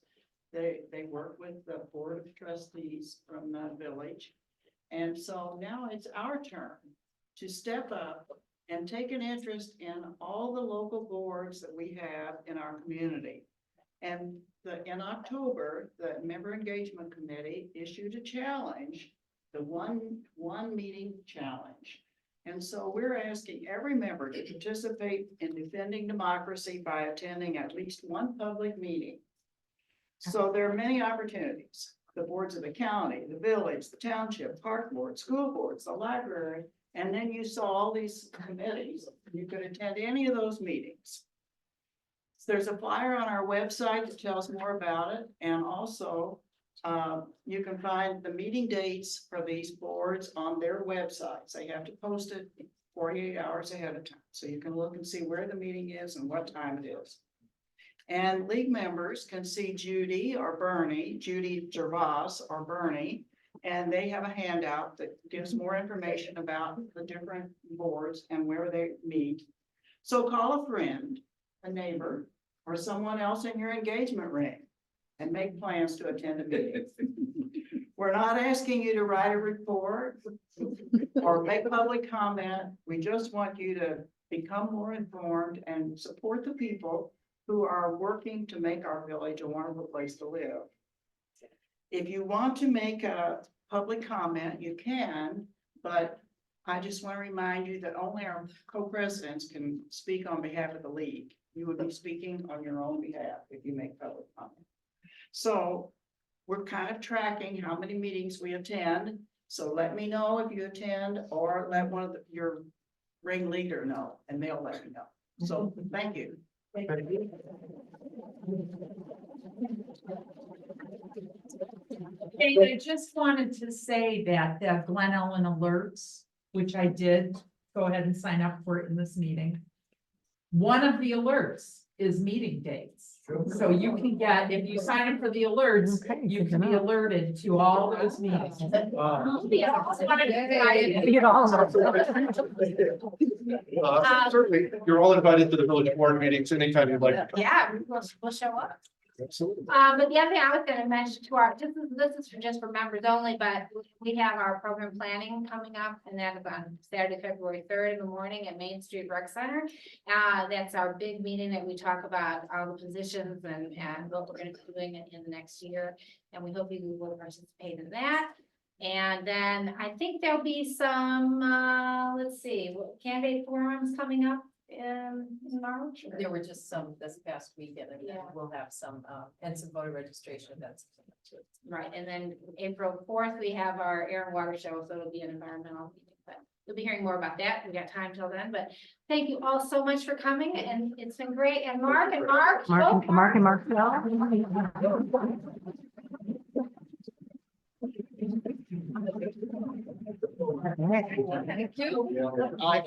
they work with the board of trustees from the village. And so now it's our turn to step up and take an interest in all the local boards that we have in our community. And in October, the Member Engagement Committee issued a challenge, the one meeting challenge. And so we're asking every member to participate in defending democracy by attending at least one public meeting. So there are many opportunities. The boards of the county, the village, the township, park board, school boards, the library, and then you saw all these committees. You could attend any of those meetings. So there's a flyer on our website that tells more about it, and also you can find the meeting dates for these boards on their websites. They have to post it 48 hours ahead of time, so you can look and see where the meeting is and what time it is. And league members can see Judy Gervais or Bernie, and they have a handout that gives more information about the different boards and where they meet. So call a friend, a neighbor, or someone else in your engagement ring and make plans to attend a meeting. We're not asking you to write a report or make public comment. We just want you to become more informed and support the people who are working to make our village a wonderful place to live. If you want to make a public comment, you can, but I just want to remind you that only our co-presidents can speak on behalf of the league. You would be speaking on your own behalf if you make public comment. So we're kind of tracking how many meetings we attend. So let me know if you attend, or let one of your ring leader know, and they'll let you know. So thank you. Hey, I just wanted to say that the Glen Ellyn alerts, which I did go ahead and sign up for it in this meeting. One of the alerts is meeting dates. So you can get, if you sign up for the alerts, you can be alerted to all those meetings. Certainly, you're all invited to the village board meetings anytime you'd like to come. Yeah, we'll show up. Absolutely. But the other thing I was gonna mention to our, this is just for members only, but we have our program planning coming up, and that is on Saturday, February 3rd in the morning at Main Street Rec Center. That's our big meeting that we talk about all the positions and what we're gonna be doing in the next year. And we hope you will participate in that. And then I think there'll be some, let's see, candidate forums coming up in March. or- There were just some this past weekend, and then Yeah. we'll have some, and some voter registration events. too. Right, and then April 4th, we have our air and water show, so it'll be an environmental meeting, but you'll be hearing more about that. We got time till then, but thank you all so much for coming and it's been great. And Mark. Mark and Mark. Thank you. I